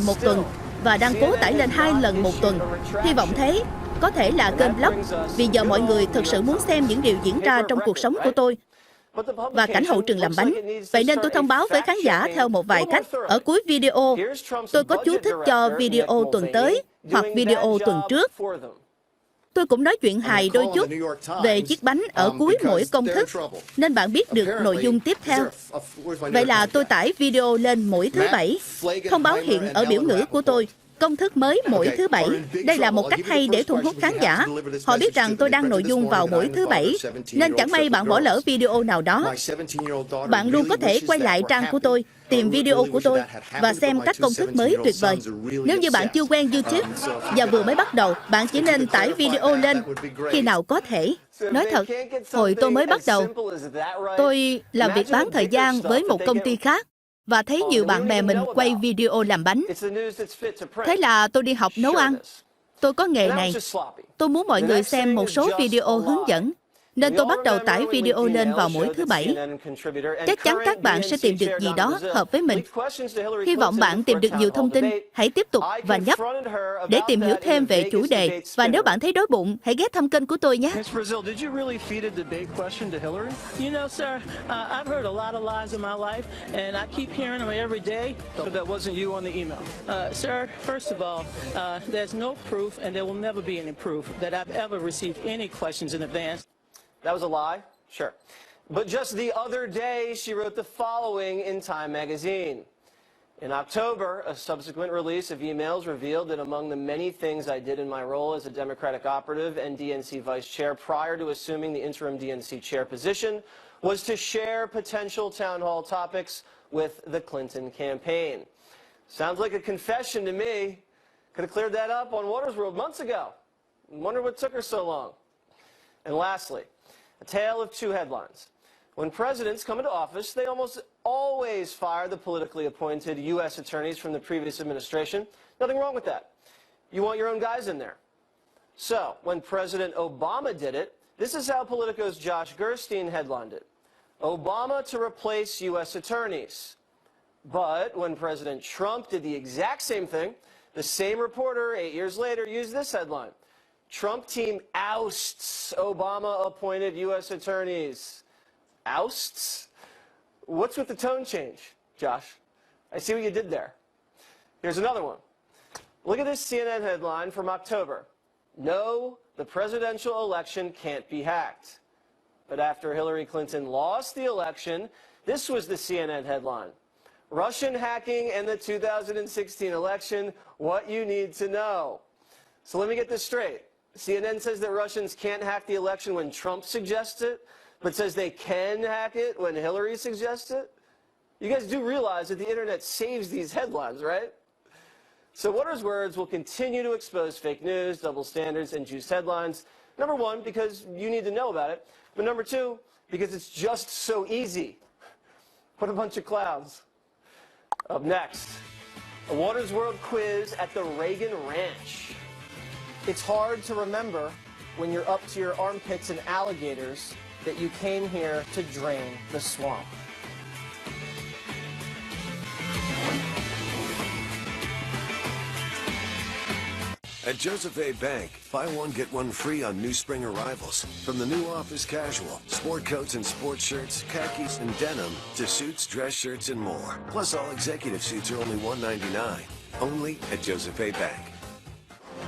một tuần và đang cố tải lên 2 lần một tuần. Hy vọng thế. Có thể là kênh blog, vì giờ mọi người thực sự muốn xem những điều diễn ra trong cuộc sống của tôi và cảnh hậu trường làm bánh. Vậy nên tôi thông báo với khán giả theo một vài cách. Ở cuối video, tôi có chú thích cho video tuần tới hoặc video tuần trước. Tôi cũng nói chuyện hài đôi chút về chiếc bánh ở cuối mỗi công thức, nên bạn biết được nội dung tiếp theo. Vậy là tôi tải video lên mỗi thứ Bảy. Thông báo hiện ở biểu ngữ của tôi. Công thức mới mỗi thứ Bảy. Đây là một cách hay để thu hút khán giả. Họ biết rằng tôi đăng nội dung vào mỗi thứ Bảy, nên chẳng may bạn bỏ lỡ video nào đó. Bạn luôn có thể quay lại trang của tôi, tìm video của tôi và xem các công thức mới tuyệt vời. Nếu như bạn chưa quen YouTube và vừa mới bắt đầu, bạn chỉ nên tải video lên khi nào có thể. Nói thật, hồi tôi mới bắt đầu, tôi làm việc bán thời gian với một công ty khác và thấy nhiều bạn bè mình quay video làm bánh. Thế là tôi đi học nấu ăn. Tôi có nghề này. Tôi muốn mọi người xem một số video hướng dẫn, nên tôi bắt đầu tải video lên vào mỗi thứ Bảy. Chắc chắn các bạn sẽ tìm được gì đó hợp với mình. Hy vọng bạn tìm được nhiều thông tin. Hãy tiếp tục và nhấp để tìm hiểu thêm về chủ đề. Và nếu bạn thấy đói bụng, hãy ghé thăm kênh của tôi nhé. That was a lie? Sure. But just the other day, she wrote the following in Time magazine. In October, a subsequent release of emails revealed that among the many things I did in my role as a Democratic operative and DNC vice chair prior to assuming the interim DNC chair position was to share potential town hall topics with the Clinton campaign. Sounds like a confession to me. Could have cleared that up on Water's World months ago. Wonder what took her so long. And lastly, a tale of two headlines. When presidents come into office, they almost always fire the politically appointed U.S. attorneys from the previous administration. Nothing wrong with that. You want your own guys in there. So, when President Obama did it, this is how Politico's Josh Gerstein headlined it. Obama to replace U.S. attorneys. But when President Trump did the exact same thing, the same reporter 8 years later used this headline. Trump team ousts Obama-appointed U.S. attorneys. Ousts? What's with the tone change, Josh? I see what you did there. Here's another one. Look at this CNN headline from October. No, the presidential election can't be hacked. But after Hillary Clinton lost the election, this was the CNN headline. Russian hacking and the 2016 election, what you need to know. So let me get this straight. CNN says that Russians can't hack the election when Trump suggests it, but says they can hack it when Hillary suggests it? You guys do realize that the internet saves these headlines, right? So Waters' words will continue to expose fake news, double standards, and juiced headlines. Number one, because you need to know about it. But number two, because it's just so easy. What a bunch of clowns. Up next, a Waters World quiz at the Reagan Ranch. It's hard to remember when you're up to your armpits in alligators that you came here to drain the swamp. At Joseph A. Bank, buy one, get one free on new spring arrivals. From the new office casual, sport coats and sports shirts, khakis and denim, to suits, dress shirts, and more. Plus, all executive suits are only $1.99. Only at Joseph A. Bank.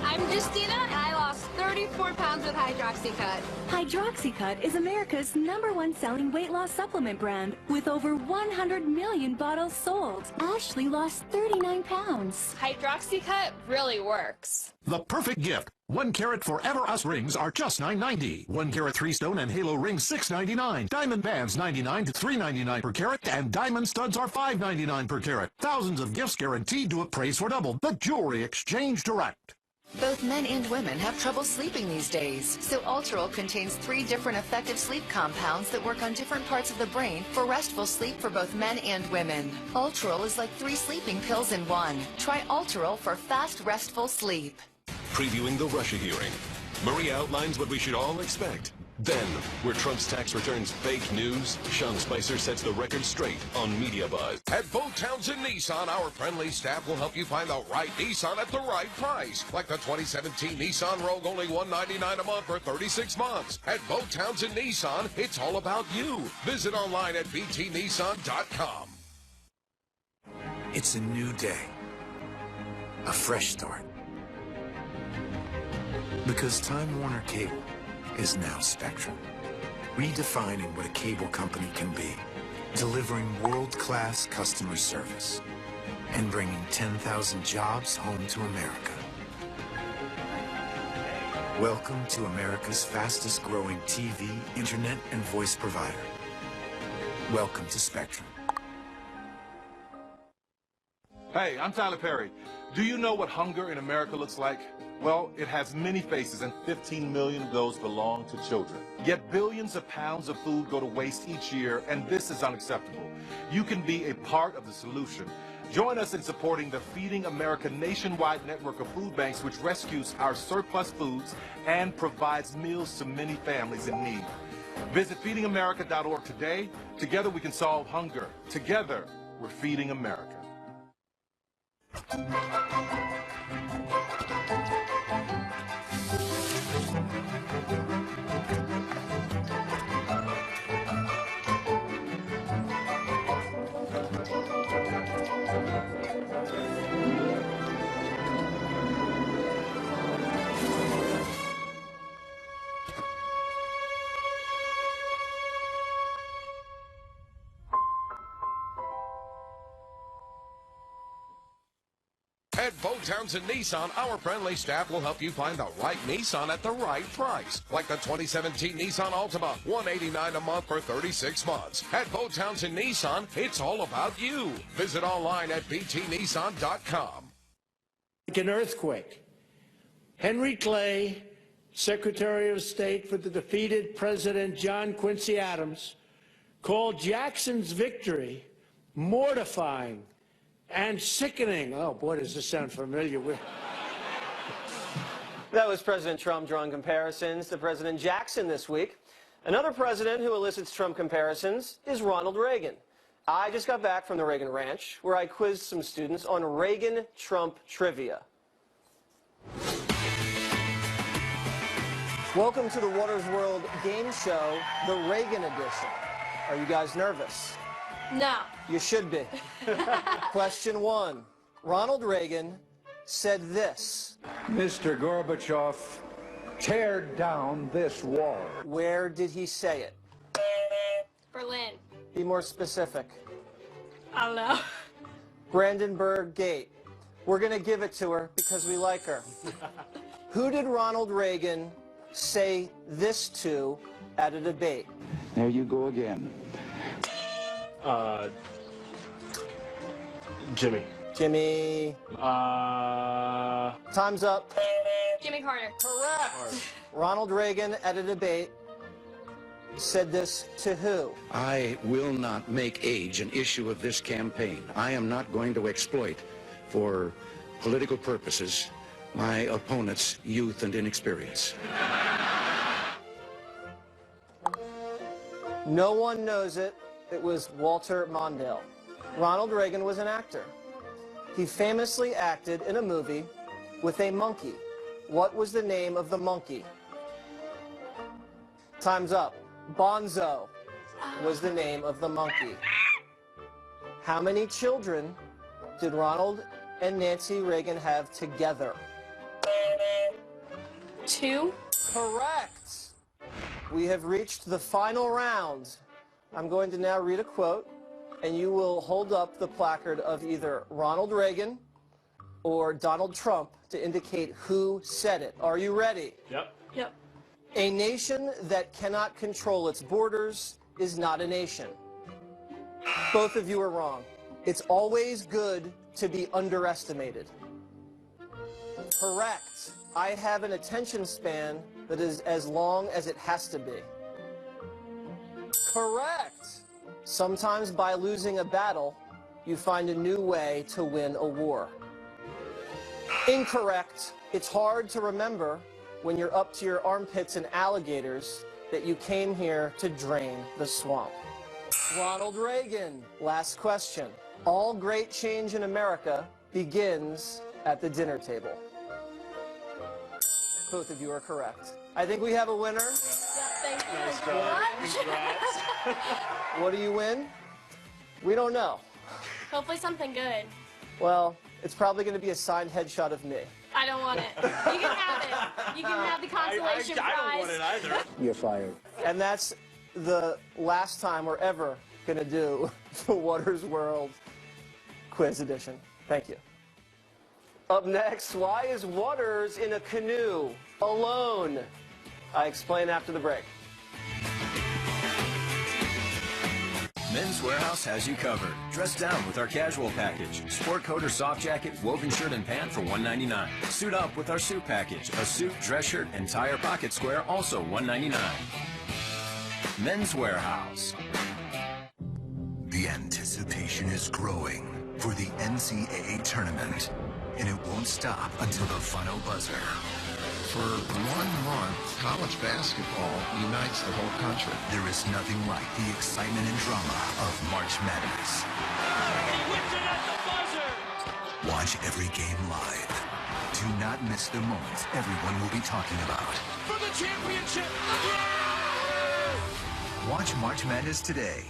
I'm Justina, and I lost 34 pounds with Hydroxycut. Hydroxycut is America's #1 selling weight loss supplement brand with over 100 million bottles sold. Ashley lost 39 pounds. Hydroxycut really works. The perfect gift. 1 carat Forever Us rings are just $9.90. 1 carat 3-stone and halo rings $6.99. Diamond bands $99 to $3.99 per carat, and diamond studs are $5.99 per carat. Thousands of gifts guaranteed to appraise for double. The Jewelry Exchange Direct. Both men and women have trouble sleeping these days, so Ultrol contains 3 different effective sleep compounds that work on different parts of the brain for restful sleep for both men and women. Ultrol is like 3 sleeping pills in one. Try Ultrol for fast, restful sleep. Previewing the Russia hearing, Maria outlines what we should all expect. Then, where Trump's tax returns fake news, Sean Spicer sets the record straight on Media Buzz. At Bo Townsend Nissan, our friendly staff will help you find the right Nissan at the right price. Like the 2017 Nissan Rogue, only $199 a month for 36 months. At Bo Townsend Nissan, it's all about you. Visit online at btnissan.com. It's a new day. A fresh start. Because Time Warner Cable is now Spectrum, redefining what a cable company can be, delivering world-class customer service, and bringing 10,000 jobs home to America. Welcome to America's fastest-growing TV, internet, and voice provider. Welcome to Spectrum. Hey, I'm Tyler Perry. Do you know what hunger in America looks like? Well, it has many faces, and 15 million of those belong to children. Yet billions of pounds of food go to waste each year, and this is unacceptable. You can be a part of the solution. Join us in supporting the Feeding America nationwide network of food banks, which rescues our surplus foods and provides meals to many families in need. Visit feedingamerica.org today. Together we can solve hunger. Together, we're feeding America. At Bo Townsend Nissan, our friendly staff will help you find the right Nissan at the right price. Like the 2017 Nissan Altima, $189 a month for 36 months. At Bo Townsend Nissan, it's all about you. Visit online at btnissan.com. Like an earthquake. Henry Clay, Secretary of State for the defeated President John Quincy Adams, called Jackson's victory mortifying and sickening. Oh, boy, does this sound familiar. That was President Trump drawing comparisons to President Jackson this week. Another president who elicits Trump comparisons is Ronald Reagan. I just got back from the Reagan Ranch, where I quizzed some students on Reagan-Trump trivia. Welcome to the Watters World game show, the Reagan edition. Are you guys nervous? No. You should be. Question 1. Ronald Reagan said this. Mr. Gorbachev, tear down this wall. Where did he say it? Berlin. Be more specific. I don't know. Brandenburg Gate. We're going to give it to her because we like her. Who did Ronald Reagan say this to at a debate? There you go again. Jimmy. Time's up. Jimmy Carter. Correct. Ronald Reagan at a debate said this to who? I will not make age an issue of this campaign. I am not going to exploit, for political purposes, my opponent's youth and inexperience. No one knows it. It was Walter Mondale. Ronald Reagan was an actor. He famously acted in a movie with a monkey. What was the name of the monkey? Time's up. Bonzo was the name of the monkey. How many children did Ronald and Nancy Reagan have together? 2. Correct. We have reached the final round. I'm going to now read a quote, and you will hold up the placard of either Ronald Reagan or Donald Trump to indicate who said it. Are you ready? Yep. A nation that cannot control its borders is not a nation. Both of you are wrong. It's always good to be underestimated. Correct. I have an attention span that is as long as it has to be. Correct. Sometimes by losing a battle, you find a new way to win a war. Incorrect. It's hard to remember when you're up to your armpits in alligators that you came here to drain the swamp? Ronald Reagan, last question. All great change in America begins at the dinner table. Both of you are correct. I think we have a winner. Thank you. Nice job. What do you win? We don't know. Hopefully something good. Well, it's probably going to be a signed headshot of me. I don't want it. You can have it. You can have the consolation prize. I don't want it either. You're fired. And that's the last time we're ever going to do the Waters World Quiz Edition. Thank you. Up next, why is Waters in a canoe alone? I explain after the break. Men's Warehouse has you covered. Dress down with our casual package. Sport coat or soft jacket, woven shirt and pant for $1.99. Suit up with our suit package. A suit, dress shirt, and tie or pocket square, also $1.99. Men's Warehouse. The anticipation is growing for the NCAA tournament, and it won't stop until the final buzzer. For 1 month, college basketball unites the whole country. There is nothing like the excitement and drama of March Madness. He whipped it at the buzzer! Watch every game live. Do not miss the moments everyone will be talking about. For the championship! Watch March Madness today.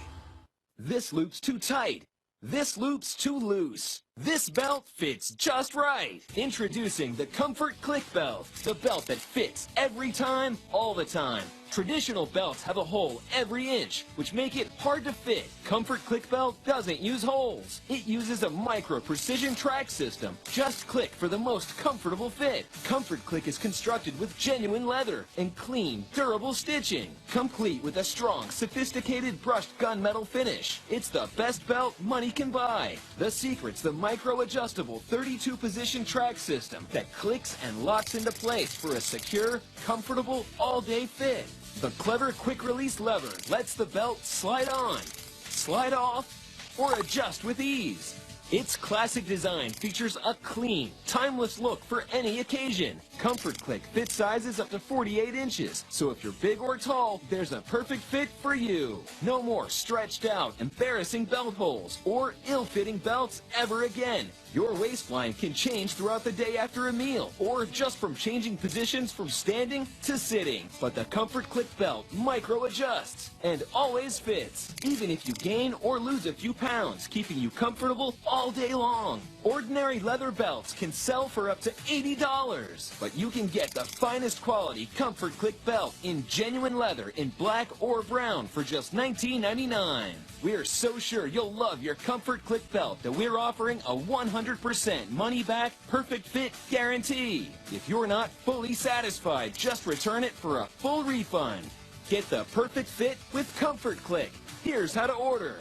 This loop's too tight. This loop's too loose. This belt fits just right. Introducing the Comfort Click Belt. The belt that fits every time, all the time. Traditional belts have a hole every inch, which make it hard to fit. Comfort Click Belt doesn't use holes. It uses a micro precision track system. Just click for the most comfortable fit. Comfort Click is constructed with genuine leather and clean, durable stitching, complete with a strong, sophisticated brushed gunmetal finish. It's the best belt money can buy. The secret's the micro-adjustable 32-position track system that clicks and locks into place for a secure, comfortable, all-day fit. The clever quick-release lever lets the belt slide on, slide off, or adjust with ease. Its classic design features a clean, timeless look for any occasion. Comfort Click fits sizes up to 48 inches, so if you're big or tall, there's a perfect fit for you. No more stretched out, embarrassing belt holes or ill-fitting belts ever again. Your waistline can change throughout the day after a meal, or just from changing positions from standing to sitting. But the Comfort Click belt micro-adjusts and always fits, even if you gain or lose a few pounds, keeping you comfortable all day long. Ordinary leather belts can sell for up to $80, but you can get the finest quality Comfort Click belt in genuine leather in black or brown for just $19.99. We're so sure you'll love your Comfort Click belt that we're offering a 100% money-back, perfect fit guarantee. If you're not fully satisfied, just return it for a full refund. Get the perfect fit with Comfort Click. Here's how to order.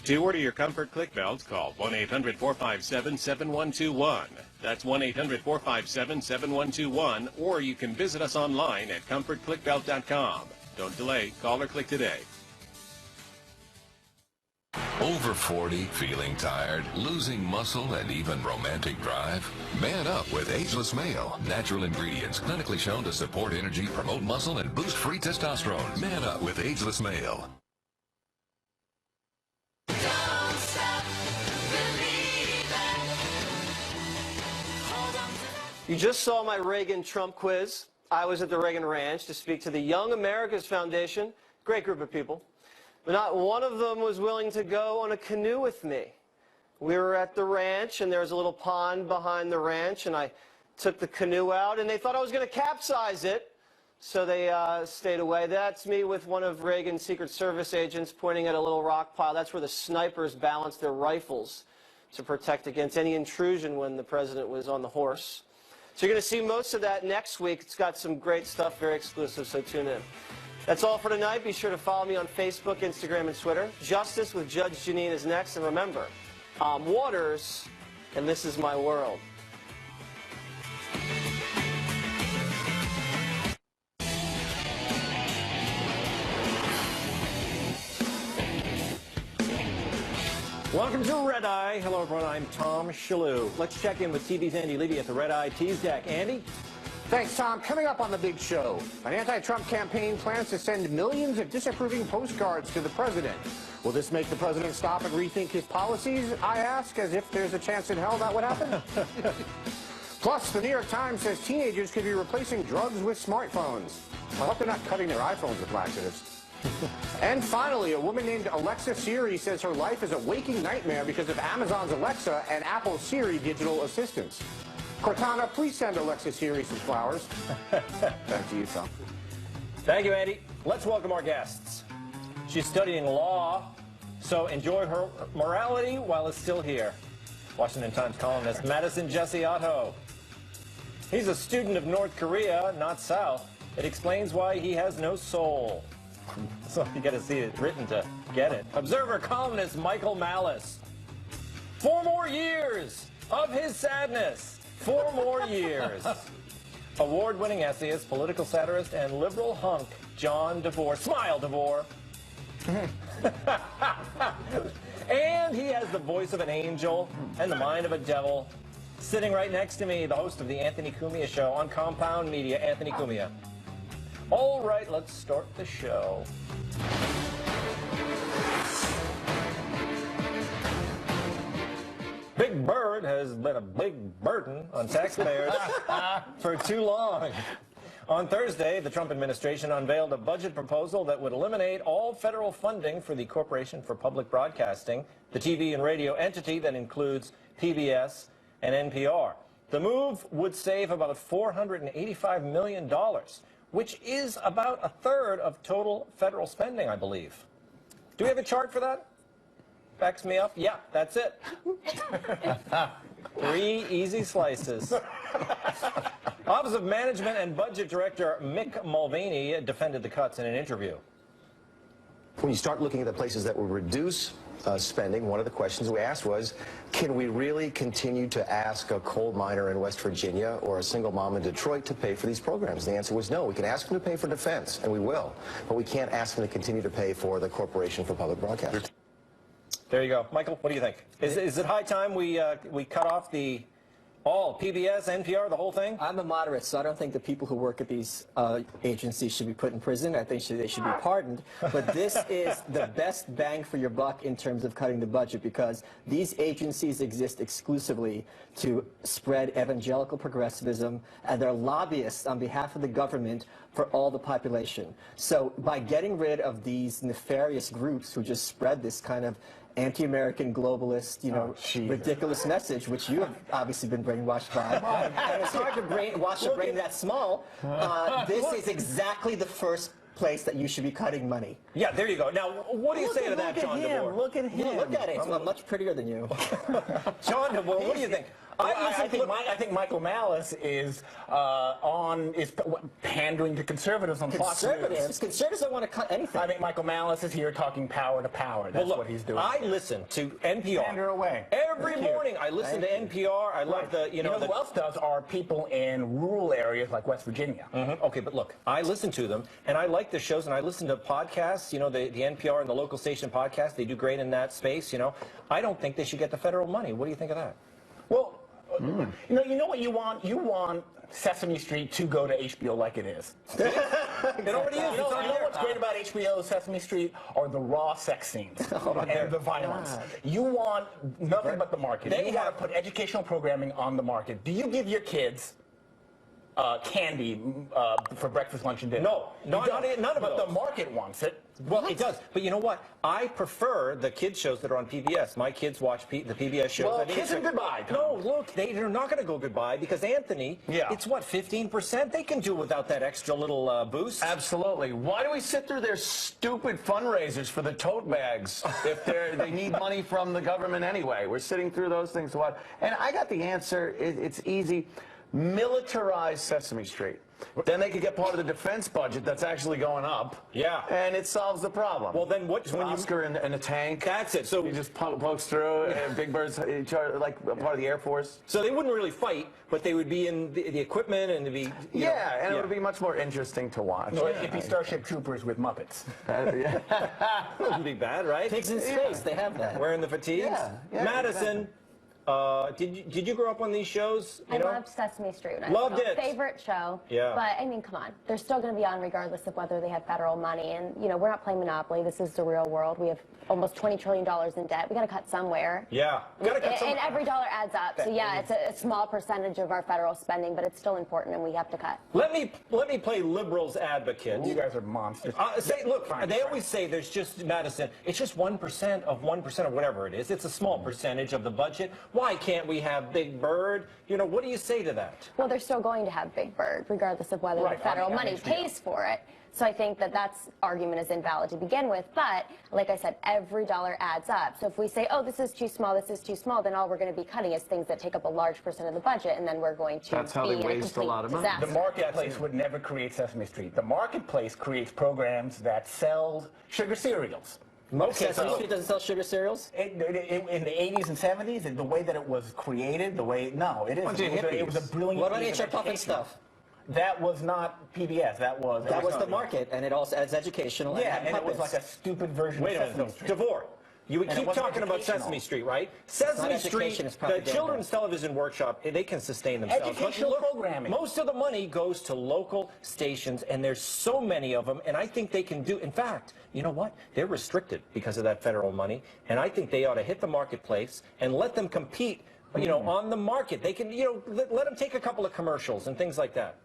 To order your Comfort Click belts, call 1-800-457-7121. That's 1-800-457-7121, or you can visit us online at comfortclickbelt.com. Don't delay. Call or click today. Over 40, feeling tired, losing muscle, and even romantic drive? Man up with Ageless Male. Natural ingredients clinically shown to support energy, promote muscle, and boost free testosterone. Man up with Ageless Male. You just saw my Reagan-Trump quiz. I was at the Reagan Ranch to speak to the Young America's Foundation. Great group of people. But not one of them was willing to go on a canoe with me. We were at the ranch, and there was a little pond behind the ranch, and I took the canoe out, and they thought I was going to capsize it, so they stayed away. That's me with one of Reagan's Secret Service agents pointing at a little rock pile. That's where the snipers balanced their rifles to protect against any intrusion when the president was on the horse. So you're going to see most of that next week. It's got some great stuff, very exclusive, so tune in. That's all for tonight. Be sure to follow me on Facebook, Instagram, and Twitter. Justice with Judge Jeanine is next. And remember, I'm Waters, and this is my world. Welcome to Red Eye. Hello, everyone. I'm Tom Shalhoub. Let's check in with TV's Andy Levy at the Red Eye Tees Deck. Andy? Thanks, Tom. Coming up on the big show, an anti-Trump campaign plans to send millions of disapproving postcards to the president. Will this make the president stop and rethink his policies? I ask, as if there's a chance in hell that would happen. Plus, the New York Times says teenagers could be replacing drugs with smartphones. I hope they're not cutting their iPhones with laxatives. And finally, a woman named Alexa Siri says her life is a waking nightmare because of Amazon's Alexa and Apple's Siri digital assistants. Cortana, please send Alexa Siri some flowers. Back to you, Tom. Thank you, Andy. Let's welcome our guests. She's studying law, so enjoy her morality while it's still here. Washington Times columnist Madison Jesse Otto. He's a student of North Korea, not South. It explains why he has no soul. So you got to see it written to get it. Observer columnist Michael Malice. 4 more years of his sadness. 4 more years. Award-winning essayist, political satirist, and liberal hunk John DeVore. Smile, DeVore. And he has the voice of an angel and the mind of a devil. Sitting right next to me, the host of the Anthony Cumia Show on Compound Media, Anthony Cumia. All right, let's start the show. Big Bird has been a big burden on taxpayers for too long. On Thursday, the Trump administration unveiled a budget proposal that would eliminate all federal funding for the Corporation for Public Broadcasting, the TV and radio entity that includes PBS and NPR. The move would save about $485 million, which is about 1/3 of total federal spending, I believe. Do we have a chart for that? Backs me up? Yeah, that's it. 3 easy slices. Office of Management and Budget Director Mick Mulvaney defended the cuts in an interview. When you start looking at the places that will reduce spending, one of the questions we asked was, can we really continue to ask a coal miner in West Virginia or a single mom in Detroit to pay for these programs? The answer was no. We can ask them to pay for defense, and we will, but we can't ask them to continue to pay for the Corporation for Public Broadcasting. There you go. Michael, what do you think? Is it high time we cut off all PBS, NPR, the whole thing? I'm a moderate, so I don't think the people who work at these agencies should be put in prison. I think they should be pardoned. But this is the best bang for your buck in terms of cutting the budget, because these agencies exist exclusively to spread evangelical progressivism, and they're lobbyists on behalf of the government for all the population. So by getting rid of these nefarious groups who just spread this kind of anti-American, globalist, ridiculous message, which you have obviously been brainwashed by. And it's hard to brainwash a brain that small. This is exactly the first place that you should be cutting money. Yeah, there you go. Now, what do you say to that, John DeVore? Look at him. Look at it. I'm much prettier than you. John DeVore, what do you think? I think Michael Malice is pandering to conservatives on Fox News. Conservatives don't want to cut anything. I think Michael Malice is here talking power to power. That's what he's doing. I listen to NPR. Pander away. Every morning I listen to NPR. I love the, who else does are people in rural areas like West Virginia. Okay, but look, I listen to them, and I like the shows, and I listen to podcasts, the NPR and the local station podcast. They do great in that space, I don't think they should get the federal money. What do you think of that? Well, you know what you want? You want Sesame Street to go to HBO like it is. It already is. You know what's great about HBO Sesame Street are the raw sex scenes and the violence. You want nothing but the market. You want to put educational programming on the market. Do you give your kids candy for breakfast, lunch, and dinner? No, none of it. But the market wants it. Well, it does. But you know what? I prefer the kids shows that are on PBS. My kids watch the PBS shows. Well, kiss them goodbye, Tom. No, look, they're not going to go goodbye because Anthony, it's what, 15%? They can do without that extra little boost. Absolutely. Why do we sit through their stupid fundraisers for the tote bags if they need money from the government anyway? We're sitting through those things. And I got the answer. It's easy. Militarize Sesame Street. Then they could get part of the defense budget that's actually going up. Yeah. And it solves the problem. Well, then what? When Oscar in a tank. That's it. So he just pokes through, and Big Bird's like a part of the Air Force. So they wouldn't really fight, but they would be in the equipment and to be. And it would be much more interesting to watch. No, it'd be Starship Troopers with Muppets. Wouldn't be bad, right? Pigs in space, they have that. Wearing the fatigues. Yeah, Madison. Exactly. Did you grow up on these shows? I loved Sesame Street. Loved it. Favorite show. Yeah. But I mean, come on, they're still going to be on regardless of whether they have federal money. And you know, we're not playing Monopoly. This is the real world. We have almost $20 trillion in debt. We got to cut somewhere. Yeah. We got to cut somewhere. And every dollar adds up. So yeah, it's a small percentage of our federal spending, but it's still important, and we have to cut. Let me play liberals advocate. You guys are monsters. Look, they always say there's just, Madison, it's just 1% of 1% of whatever it is. It's a small percentage of the budget. Why can't we have Big Bird? You know, what do you say to that? Well, they're still going to have Big Bird, regardless of whether the federal money pays for it. So I think that argument is invalid to begin with. But like I said, every dollar adds up. So if we say, oh, this is too small, then all we're going to be cutting is things that take up a large percent of the budget, and then we're going to That's how they waste a lot of money. The marketplace would never create Sesame Street. The marketplace creates programs that sell sugar cereals. Sesame Street doesn't sell sugar cereals? In the 80s and 70s, the way that it was created, it was a brilliant. What about HR Puff and stuff? That was not PBS. That was the market, and it also adds educational. Yeah, and it was like a stupid version of Sesame Street. DeVore, you keep talking about Sesame Street, right? Sesame Street, the Children's Television Workshop, they can sustain themselves. Educational programming. Most of the money goes to local stations, and there's so many of them, and I think they can do. In fact, you know what? They're restricted because of that federal money, and I think they ought to hit the marketplace and let them compete, you know, on the market. They can, you know, let them take a couple of commercials and things like that.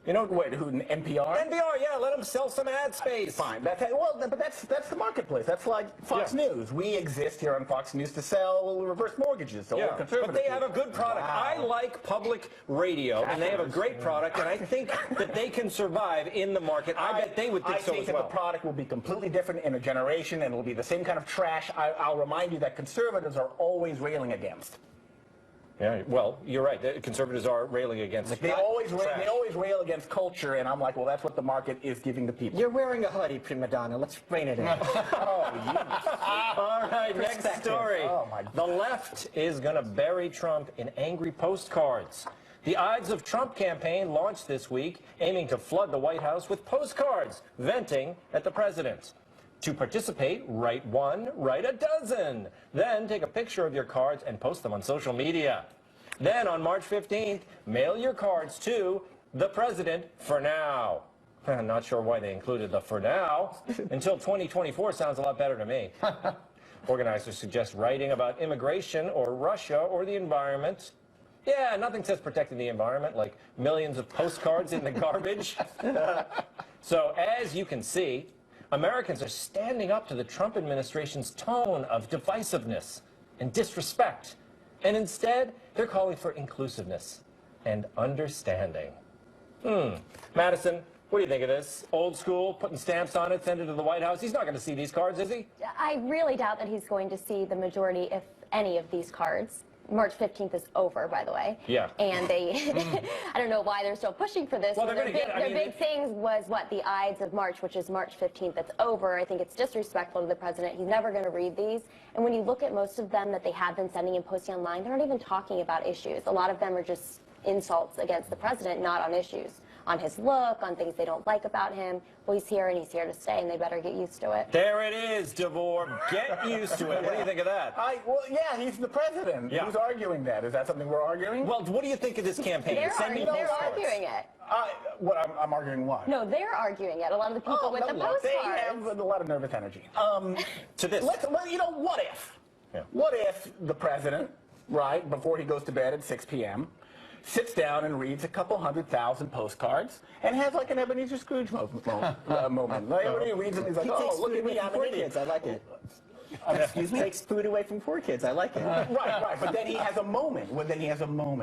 You know, wait, who, NPR? NPR, yeah, let them sell some ad space. Fine. But that's the marketplace. That's like Fox News. We exist here on Fox News to sell reverse mortgages. So we're conservative. But they have a good product. Wow. I like public radio, and they have a great product, and I think that they can survive in the market. I bet they would think so as well. I think that the product will be completely different in a generation, and it will be the same kind of trash. I'll remind you that conservatives are always railing against. Yeah, well, you're right. The conservatives are railing against it. They always rail against culture, and I'm like, well, that's what the market is giving the people. You're wearing a hoodie, prima donna. Let's rein it in. All right, next story. Oh, my God. The left is going to bury Trump in angry postcards. The Ides of Trump campaign launched this week, aiming to flood the White House with postcards, venting at the president. To participate, write one, write a dozen. Then take a picture of your cards and post them on social media. Then on March 15th, mail your cards to the president for now. I'm not sure why they included the for now. Until 2024 sounds a lot better to me. Organizers suggest writing about immigration or Russia or the environment. Yeah, nothing says protecting the environment like millions of postcards in the garbage. So as you can see, Americans are standing up to the Trump administration's tone of divisiveness and disrespect. And instead, they're calling for inclusiveness and understanding. Madison, what do you think of this? Old school, putting stamps on it, send it to the White House. He's not going to see these cards, is he? I really doubt that he's going to see the majority, if any, of these cards. March 15th is over, by the way. Yeah. And they, I don't know why they're still pushing for this. Well, their big thing was what, the Ides of March, which is March 15th. That's over. I think it's disrespectful to the president. He's never going to read these. And when you look at most of them that they have been sending and posting online, they're not even talking about issues. A lot of them are just insults against the president, not on issues. On his look, on things they don't like about him. Well, he's here and he's here to stay, and they better get used to it. There it is, DeVore. Get used to it. What do you think of that? Well, yeah, he's the president. Yeah. Who's arguing that? Is that something we're arguing? Well, what do you think of this campaign? They're arguing it. I'm arguing what? No, they're arguing it. A lot of the people with the postcards. They have a lot of nervous energy. To this. You know, what if? Yeah. What if the president, right, before he goes to bed at 6 p.m., sits down and reads a couple 100,000 postcards and has like an Ebenezer Scrooge moment. Like, when he reads them, he's like, oh, look at me, I'm an idiot. I like it. Excuse me? Takes food away from poor kids. I like it. Right. But then he has a moment.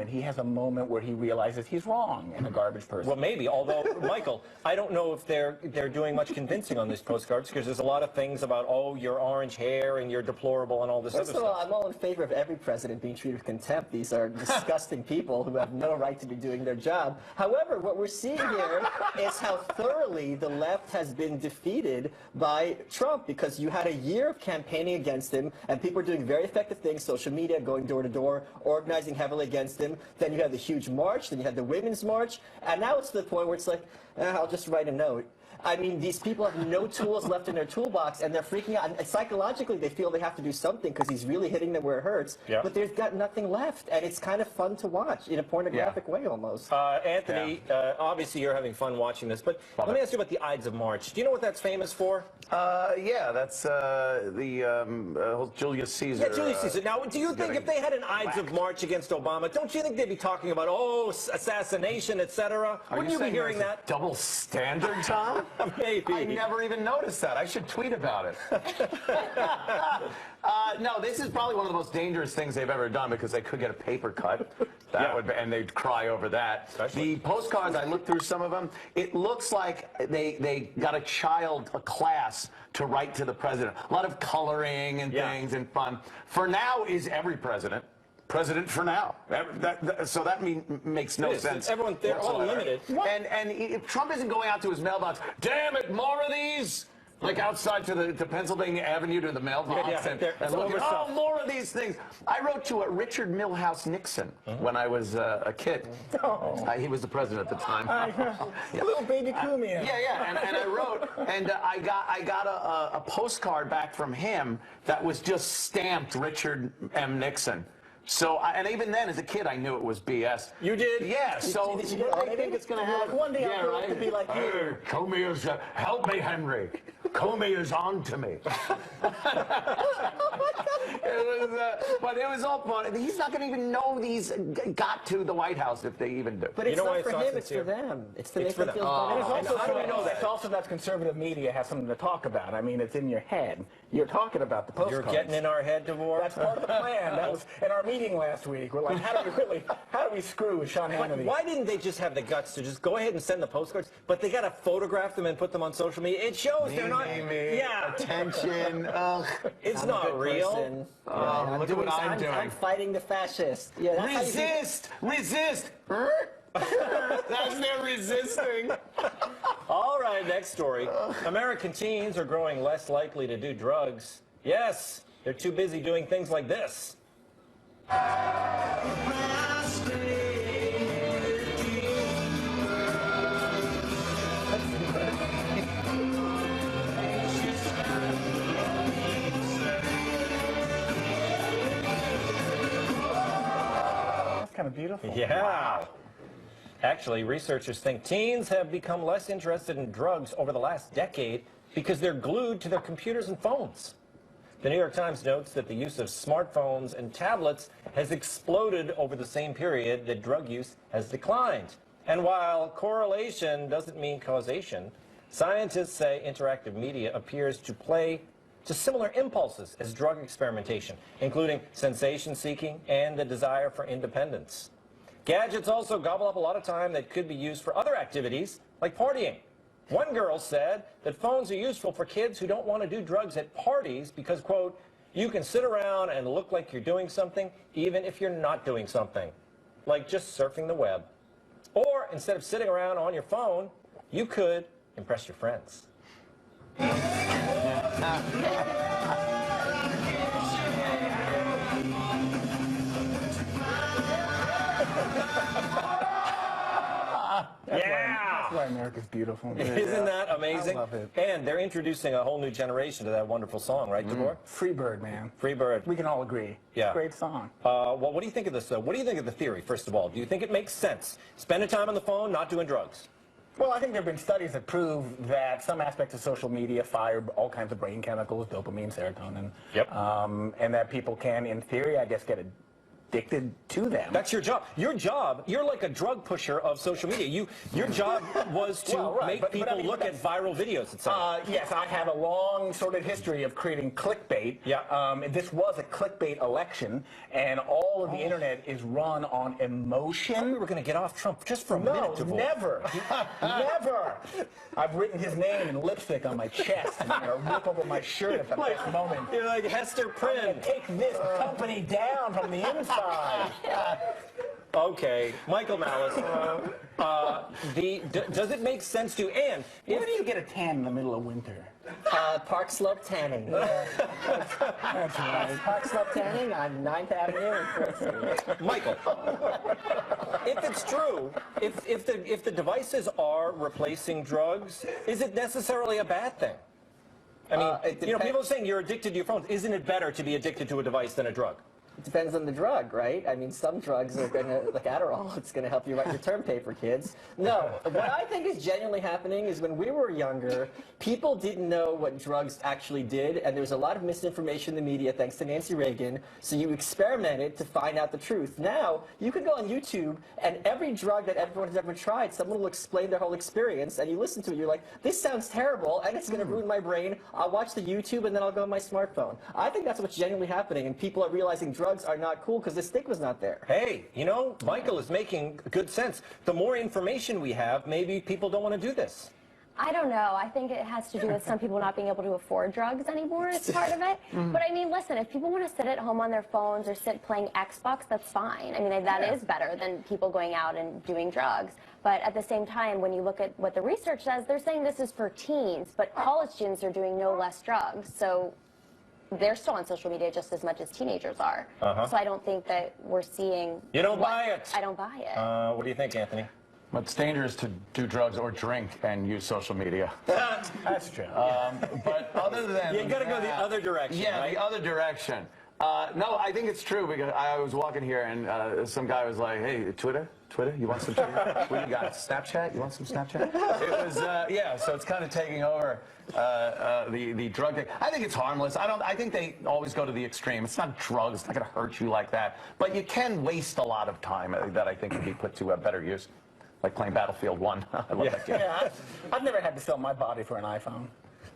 He has a moment where he realizes he's wrong and a garbage person. Well, maybe. Although, Michael, I don't know if they're doing much convincing on these postcards because there's a lot of things about, oh, your orange hair and you're deplorable and all this other stuff. First of all, I'm all in favor of every president being treated with contempt. These are disgusting people who have no right to be doing their job. However, what we're seeing here is how thoroughly the left has been defeated by Trump, because you had a year of campaigning against him, and people are doing very effective things, social media, going door to door, organizing heavily against him. Then you had the huge march, then you had the Women's March, and now it's to the point where it's like, I'll just write a note. I mean, these people have no tools left in their toolbox, and they're freaking out. And psychologically, they feel they have to do something because he's really hitting them where it hurts. Yeah. But they've got nothing left, and it's kind of fun to watch in a pornographic way almost. Anthony, obviously you're having fun watching this, but let me ask you about the Ides of March. Do you know what that's famous for? Yeah, that's the Julius Caesar. Yeah, Julius Caesar. Now, do you think if they had an Ides of March against Obama, don't you think they'd be talking about, oh, assassination, etc.? Wouldn't you be hearing that? Double standard, Tom? Maybe. I never even noticed that. I should tweet about it. No, this is probably one of the most dangerous things they've ever done because they could get a paper cut. That would be, and they'd cry over that. The postcards, I looked through some of them. It looks like they got a class to write to the president. A lot of coloring and things and fun. For now is every president. President for now. So that makes no sense. Everyone, they're all limited. And if Trump isn't going out to his mailbox, damn it, more of these? Like outside to Pennsylvania Avenue to the mailbox and looking, oh, more of these things. I wrote to Richard Milhouse Nixon when I was a kid. He was the president at the time. Little baby Cumia. Yeah, and I wrote, and I got a postcard back from him that was just stamped Richard M. Nixon. So, and even then, as a kid, I knew it was BS. You did? Yeah, so I think it's going to happen. One day I'll grow up to be like you. Comey is, help me, Henry. Comey is on to me. But it was all fun. He's not going to even know these got to the White House if they even do. But it's not for him, it's for them. It's to make them feel better. How do we know that? It's also that conservative media has something to talk about. I mean, it's in your head. You're talking about the postcards. You're getting in our head, DeVore? That's part of the plan. That was in our meeting last week. We're like, how do we screw Sean Hannity? Why didn't they just have the guts to just go ahead and send the postcards? But they got to photograph them and put them on social media. It shows they're not. Yeah. Attention. It's not real. Look at what I'm doing. I'm fighting the fascists. Yeah, Resist! Resist! That's their resisting. All right, next story. American teens are growing less likely to do drugs. Yes, they're too busy doing things like this. Kind of beautiful. Yeah. Wow. Actually, researchers think teens have become less interested in drugs over the last decade because they're glued to their computers and phones. The New York Times notes that the use of smartphones and tablets has exploded over the same period that drug use has declined. And while correlation doesn't mean causation, scientists say interactive media appears to play to similar impulses as drug experimentation, including sensation-seeking and the desire for independence. Gadgets also gobble up a lot of time that could be used for other activities, like partying. One girl said that phones are useful for kids who don't want to do drugs at parties because, quote, you can sit around and look like you're doing something even if you're not doing something, like just surfing the web. Or instead of sitting around on your phone, you could impress your friends. That's why America's beautiful. Isn't that amazing? I love it. And they're introducing a whole new generation to that wonderful song, right, DeVore? Freebird, man. Freebird. We can all agree. Yeah. It's a great song. Well, what do you think of this, though? What do you think of the theory, first of all? Do you think it makes sense? Spending time on the phone, not doing drugs? Well, I think there have been studies that prove that some aspects of social media fire all kinds of brain chemicals, dopamine, serotonin. Yep. And that people can, in theory, I guess, get addicted to them. That's your job. Your job, you're like a drug pusher of social media. Your job was to make people look at viral videos, etc. Yes, I have a long sordid history of creating clickbait. Yeah. This was a clickbait election, and all of the internet is run on emotion. We were going to get off Trump just for a minute. No, never. Never. I've written his name in lipstick on my chest and I'm going to rip over my shirt at the last moment. You're like Hester Prynne. I'm going to take this company down from the inside. Okay, Michael Malice. Does it make sense to, and Where do you get a tan in the middle of winter? Park Slope Tanning. That's right. Park Slope Tanning on 9th Avenue in Quincy. Michael, if it's true, if the devices are replacing drugs, is it necessarily a bad thing? I mean, people are saying you're addicted to your phones. Isn't it better to be addicted to a device than a drug? It depends on the drug, right? I mean, some drugs are going to, like Adderall, it's going to help you write your term paper, kids. No, what I think is genuinely happening is when we were younger, people didn't know what drugs actually did, and there was a lot of misinformation in the media, thanks to Nancy Reagan, so you experimented to find out the truth. Now, you can go on YouTube, and every drug that everyone has ever tried, someone will explain their whole experience, and you listen to it, you're like, this sounds terrible, and it's going to ruin my brain. I'll watch the YouTube, and then I'll go on my smartphone. I think that's what's genuinely happening, and people are realizing drugs are not cool because the stigma's not there. Hey, Michael is making good sense. The more information we have, maybe people don't want to do this. I don't know. I think it has to do with some people not being able to afford drugs anymore as part of it. But I mean, listen, if people want to sit at home on their phones or sit playing Xbox, that's fine. I mean, that is better than people going out and doing drugs. But at the same time, when you look at what the research says, they're saying this is for teens, but college students are doing no less drugs. So they're still on social media just as much as teenagers are. So I don't think that we're seeing... You don't buy it. I don't buy it. What do you think, Anthony? Well, it's dangerous to do drugs or drink and use social media. That's true. But other than you got to go the other direction. Yeah, right? the other direction. No, I think it's true because I was walking here and some guy was like, "Hey, Twitter, you want some Twitter? What you got? Snapchat? You want some Snapchat?" It was yeah. So it's kind of taking over the drug thing. I think it's harmless. I think they always go to the extreme. It's not drugs. It's not going to hurt you like that. But you can waste a lot of time that I think can be put to better use, like playing Battlefield 1. I love that game. Yeah, I've never had to sell my body for an iPhone.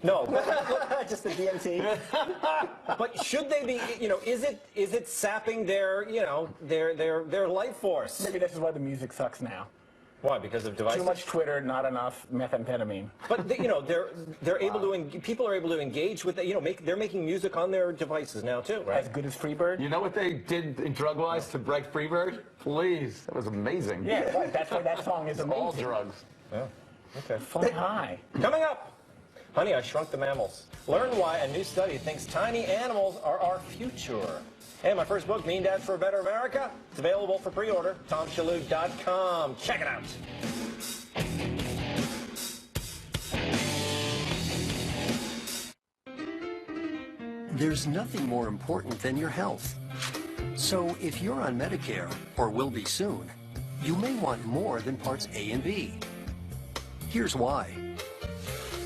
No, just the DMT. But should they be? Is it sapping their their life force? Maybe this is why the music sucks now. Why? Because of devices? Too much Twitter, not enough methamphetamine. But they're able to. People are able to engage with it. They're making music on their devices now too, right? As good as Freebird. You know what they did in drug-wise to break Freebird? Please, that was amazing. Yeah, right. That's why that song is amazing. All drugs. Yeah. Okay. Fly high. Coming up. Honey, I Shrunk the Mammals. Learn why a new study thinks tiny animals are our future. And my first book, Mean Dads for a Better America, it's available for pre-order, TomShalhoub.com. Check it out. There's nothing more important than your health. So if you're on Medicare, or will be soon, you may want more than Parts A and B. Here's why.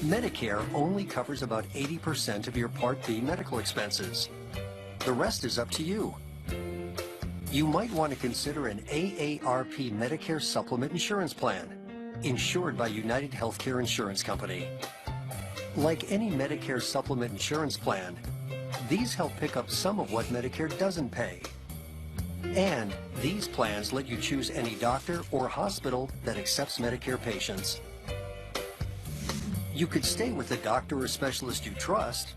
Medicare only covers about 80% of your Part B medical expenses. The rest is up to you. You might want to consider an AARP Medicare Supplement Insurance Plan, insured by United Healthcare Insurance Company. Like any Medicare Supplement Insurance Plan, these help pick up some of what Medicare doesn't pay. And these plans let you choose any doctor or hospital that accepts Medicare patients. You could stay with the doctor or specialist you trust,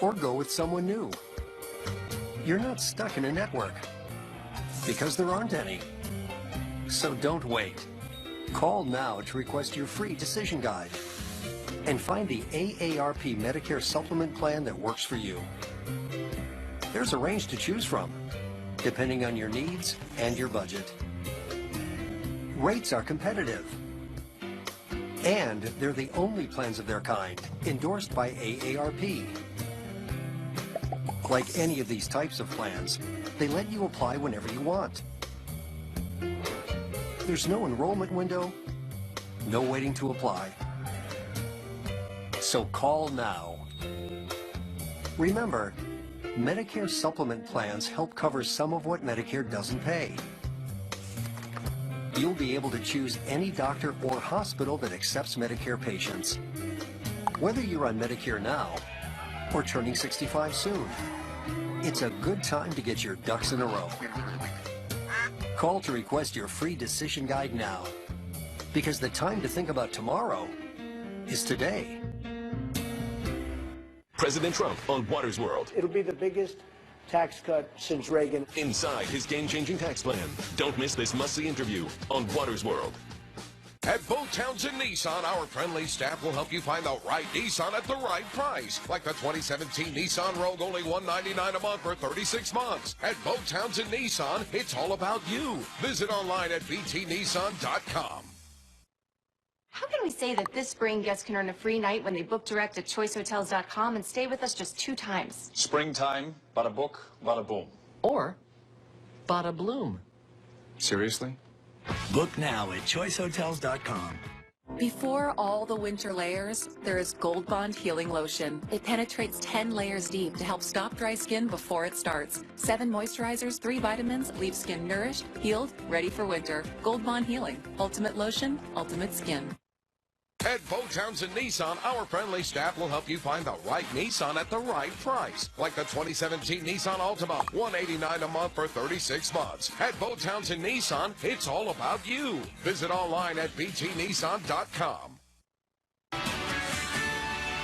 or go with someone new. You're not stuck in a network, because there aren't any. So don't wait. Call now to request your free decision guide, and find the AARP Medicare Supplement Plan that works for you. There's a range to choose from, depending on your needs and your budget. Rates are competitive. And they're the only plans of their kind endorsed by AARP. Like any of these types of plans, they let you apply whenever you want. There's no enrollment window, no waiting to apply. So call now. Remember, Medicare supplement plans help cover some of what Medicare doesn't pay. You'll be able to choose any doctor or hospital that accepts Medicare patients. Whether you're on Medicare now or turning 65 soon, it's a good time to get your ducks in a row. Call to request your free decision guide now, because the time to think about tomorrow is today. President Trump on Watters World. It'll be the biggest tax cut since Reagan. Inside his game-changing tax plan. Don't miss this must-see interview on Watters World. At Bo Townsend Nissan, our friendly staff will help you find the right Nissan at the right price. Like the 2017 Nissan Rogue, only $199 a month for 36 months. At Bo Townsend Nissan, it's all about you. Visit online at btnissan.com. How can we say that this spring guests can earn a free night when they book direct at choicehotels.com and stay with us just 2 times? Springtime, bada book, bada boom. Or bada bloom. Seriously? Book now at choicehotels.com. Before all the winter layers, there is Gold Bond Healing Lotion. It penetrates 10 layers deep to help stop dry skin before it starts. 7 moisturizers, 3 vitamins, leave skin nourished, healed, ready for winter. Gold Bond Healing. Ultimate lotion, ultimate skin. At Bo Townsend Nissan, our friendly staff will help you find the right Nissan at the right price. Like the 2017 Nissan Altima, $189 a month for 36 months. At Bo Townsend Nissan, it's all about you. Visit online at btnissan.com.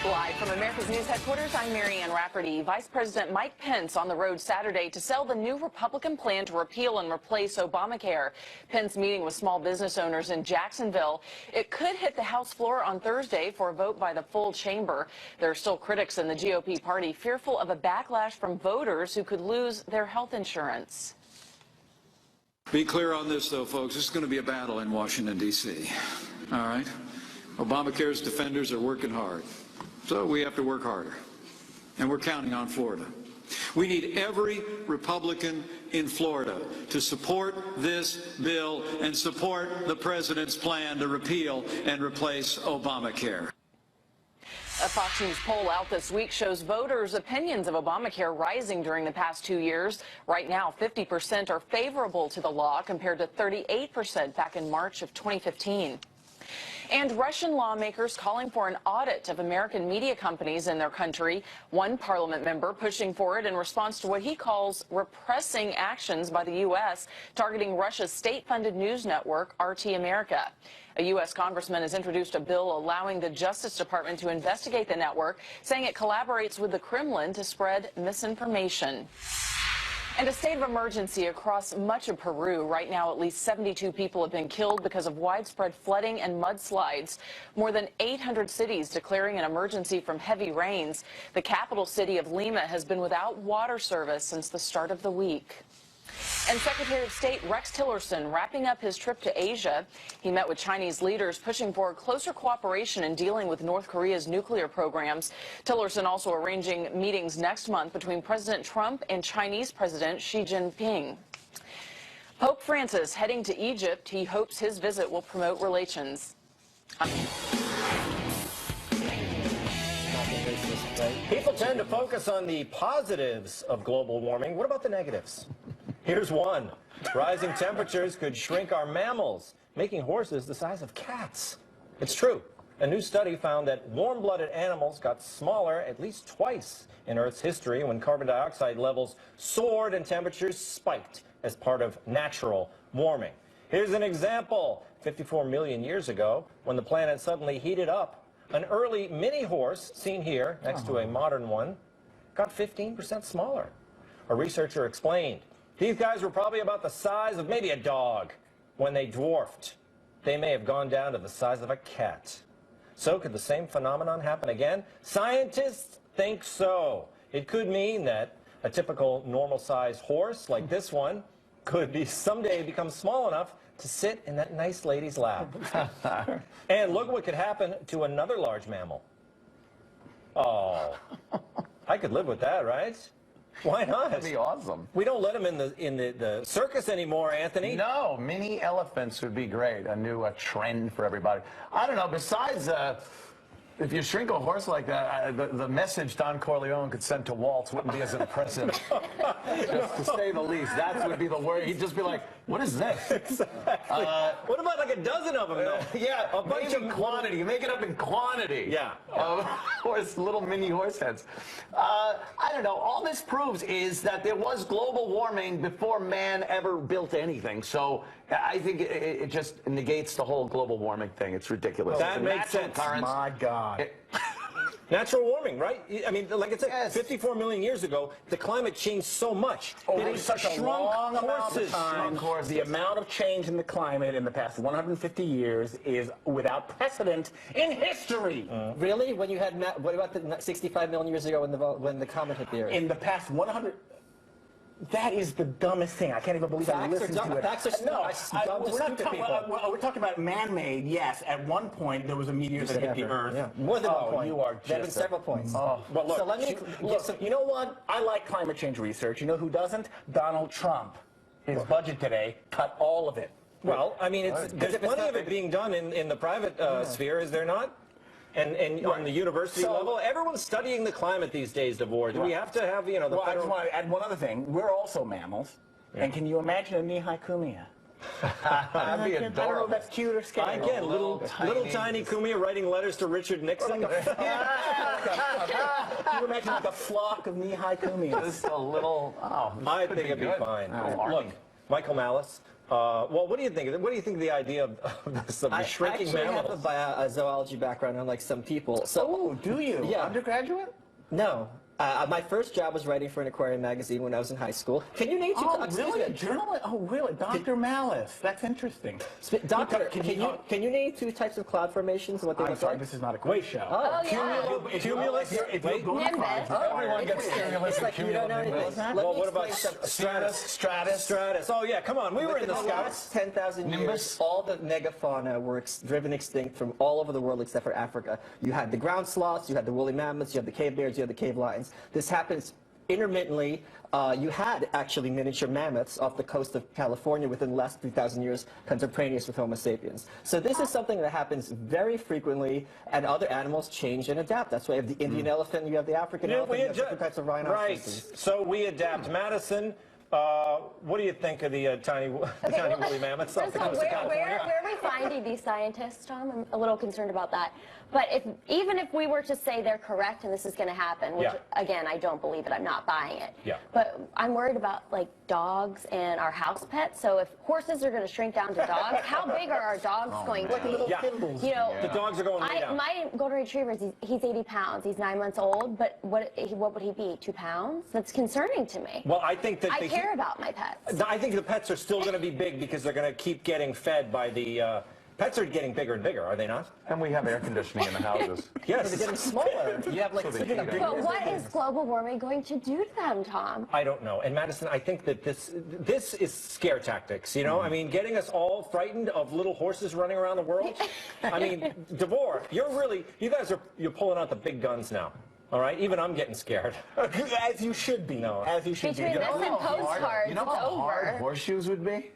Live from America's News Headquarters, I'm Marianne Rafferty. Vice President Mike Pence on the road Saturday to sell the new Republican plan to repeal and replace Obamacare. Pence meeting with small business owners in Jacksonville. It could hit the House floor on Thursday for a vote by the full chamber. There are still critics in the GOP party fearful of a backlash from voters who could lose their health insurance. Be clear on this, though, folks. This is going to be a battle in Washington, D.C. All right? Obamacare's defenders are working hard. So we have to work harder. And we're counting on Florida. We need every Republican in Florida to support this bill and support the president's plan to repeal and replace Obamacare. A Fox News poll out this week shows voters' opinions of Obamacare rising during the past 2 years. Right now, 50% are favorable to the law compared to 38% back in March of 2015. And Russian lawmakers calling for an audit of American media companies in their country. One parliament member pushing for it in response to what he calls repressing actions by the U.S. targeting Russia's state-funded news network, RT America. A U.S. congressman has introduced a bill allowing the Justice Department to investigate the network, saying it collaborates with the Kremlin to spread misinformation. And a state of emergency across much of Peru. Right now, at least 72 people have been killed because of widespread flooding and mudslides. More than 800 cities declaring an emergency from heavy rains. The capital city of Lima has been without water service since the start of the week. And Secretary of State Rex Tillerson wrapping up his trip to Asia. He met with Chinese leaders pushing for closer cooperation in dealing with North Korea's nuclear programs. Tillerson also arranging meetings next month between President Trump and Chinese President Xi Jinping. Pope Francis heading to Egypt. He hopes his visit will promote relations. People tend to focus on the positives of global warming. What about the negatives? Here's one. Rising temperatures could shrink our mammals, making horses the size of cats. It's true. A new study found that warm-blooded animals got smaller at least twice in Earth's history when carbon dioxide levels soared and temperatures spiked as part of natural warming. Here's an example. 54 million years ago, when the planet suddenly heated up, an early mini horse, seen here next to a modern one, got 15% smaller. A researcher explained, these guys were probably about the size of maybe a dog. When they dwarfed, they may have gone down to the size of a cat. So could the same phenomenon happen again? Scientists think so. It could mean that a typical normal-sized horse like this one could someday become small enough to sit in that nice lady's lap. And look what could happen to another large mammal. Oh, I could live with that, right? Why not? That'd be awesome. We don't let them in the circus anymore, Anthony. No, mini elephants would be great. A new trend for everybody. I don't know. Besides, if you shrink a horse like that, the message Don Corleone could send to Waltz wouldn't be as impressive. Just to say the least. That would be the word. He'd just be like, what is this? Exactly. What about like a dozen of them, though? Yeah, a bunch of quantity. You make it up in quantity. Yeah. Little mini horse heads. I don't know. All this proves is that there was global warming before man ever built anything. So I think it just negates the whole global warming thing. It's ridiculous. That makes sense. My God. Natural warming, right? I mean, like I said, 54 million years ago, the climate changed so much. Over such a long amount of time, the amount of change in the climate in the past 150 years is without precedent in history. Really? When you had, what about the 65 million years ago when the comet hit the Earth? In the past 100... That is the dumbest thing. I can't even believe I listened to it. Facts are no, we're we're talking about man-made. Yes, at one point there was a meteor that hit the Earth. Yeah. More than 1 point. You are there have been several points. Oh, but look, so let me, you know what? I like climate change research. You know who doesn't? Donald Trump. His budget today cut all of it. Well, I mean, there's plenty of it being done in the private sphere, is there not? And on the university level, everyone's studying the climate these days, DeVore. Do we have to have, you know, the I just want to add one other thing. We're also mammals. And can you imagine a Nehi-Kumia? That'd be adorable. I don't know if that's cute or scary. Again, little tiny Kumia writing letters to Richard Nixon. Can you imagine like a flock of Nehi-Kumias? Just a little, I think it'd be fine. Look, Michael Malice. Well, what do you think? What do you think of the idea of this, of the shrinking mammals? I have a zoology background, unlike some people. So, do you? Yeah. Undergraduate? No. My first job was writing for an aquarium magazine when I was in high school. Can you name two? Really? A journalist? Oh, really? Dr. Malice. That's interesting. Doctor, can you name two types of cloud formations and what they look like? I'm sorry, this is not a quiz show. Cumulus? Everyone gets cumulus and cumulus. Well, what about stratus? Stratus. Oh, yeah, come on. We were in the skies. 10,000 years, all the megafauna were driven extinct from all over the world except for Africa. You had the ground sloths, you had the woolly mammoths, you had the cave bears, you had the cave lions. This happens intermittently. You had actually miniature mammoths off the coast of California within the last 3,000 years, contemporaneous with Homo sapiens. So this is something that happens very frequently, and other animals change and adapt. That's why you have the Indian elephant, you have the African elephant, you have different types of rhinoceroses. Right. So we adapt. Madison, what do you think of the tiny woolly mammoths off the coast of California? Where are we finding these scientists, Tom? I'm a little concerned about that. But even if we were to say they're correct and this is going to happen, which, again, I don't believe it, I'm not buying it. Yeah. But I'm worried about, like, dogs and our house pets. So if horses are going to shrink down to dogs, how big are our dogs going to be? You know, the dogs are going way down. My golden retriever, he's 80 pounds. He's 9 months old. But what would he be, 2 pounds? That's concerning to me. Well, I think that I care about my pets. I think the pets are still going to be big because they're going to keep getting fed by the... Pets are getting bigger and bigger, are they not? And we have air conditioning in the houses. Yes. They're getting smaller. You have like... But what is global warming going to do to them, Tom? I don't know. And Madison, I think that this is scare tactics, you know? I mean, getting us all frightened of little horses running around the world. I mean, DeVore, you're pulling out the big guns now. All right, even I'm getting scared. As you should be. No. As you should be. Between this and postcards, you know how hard horseshoes would be?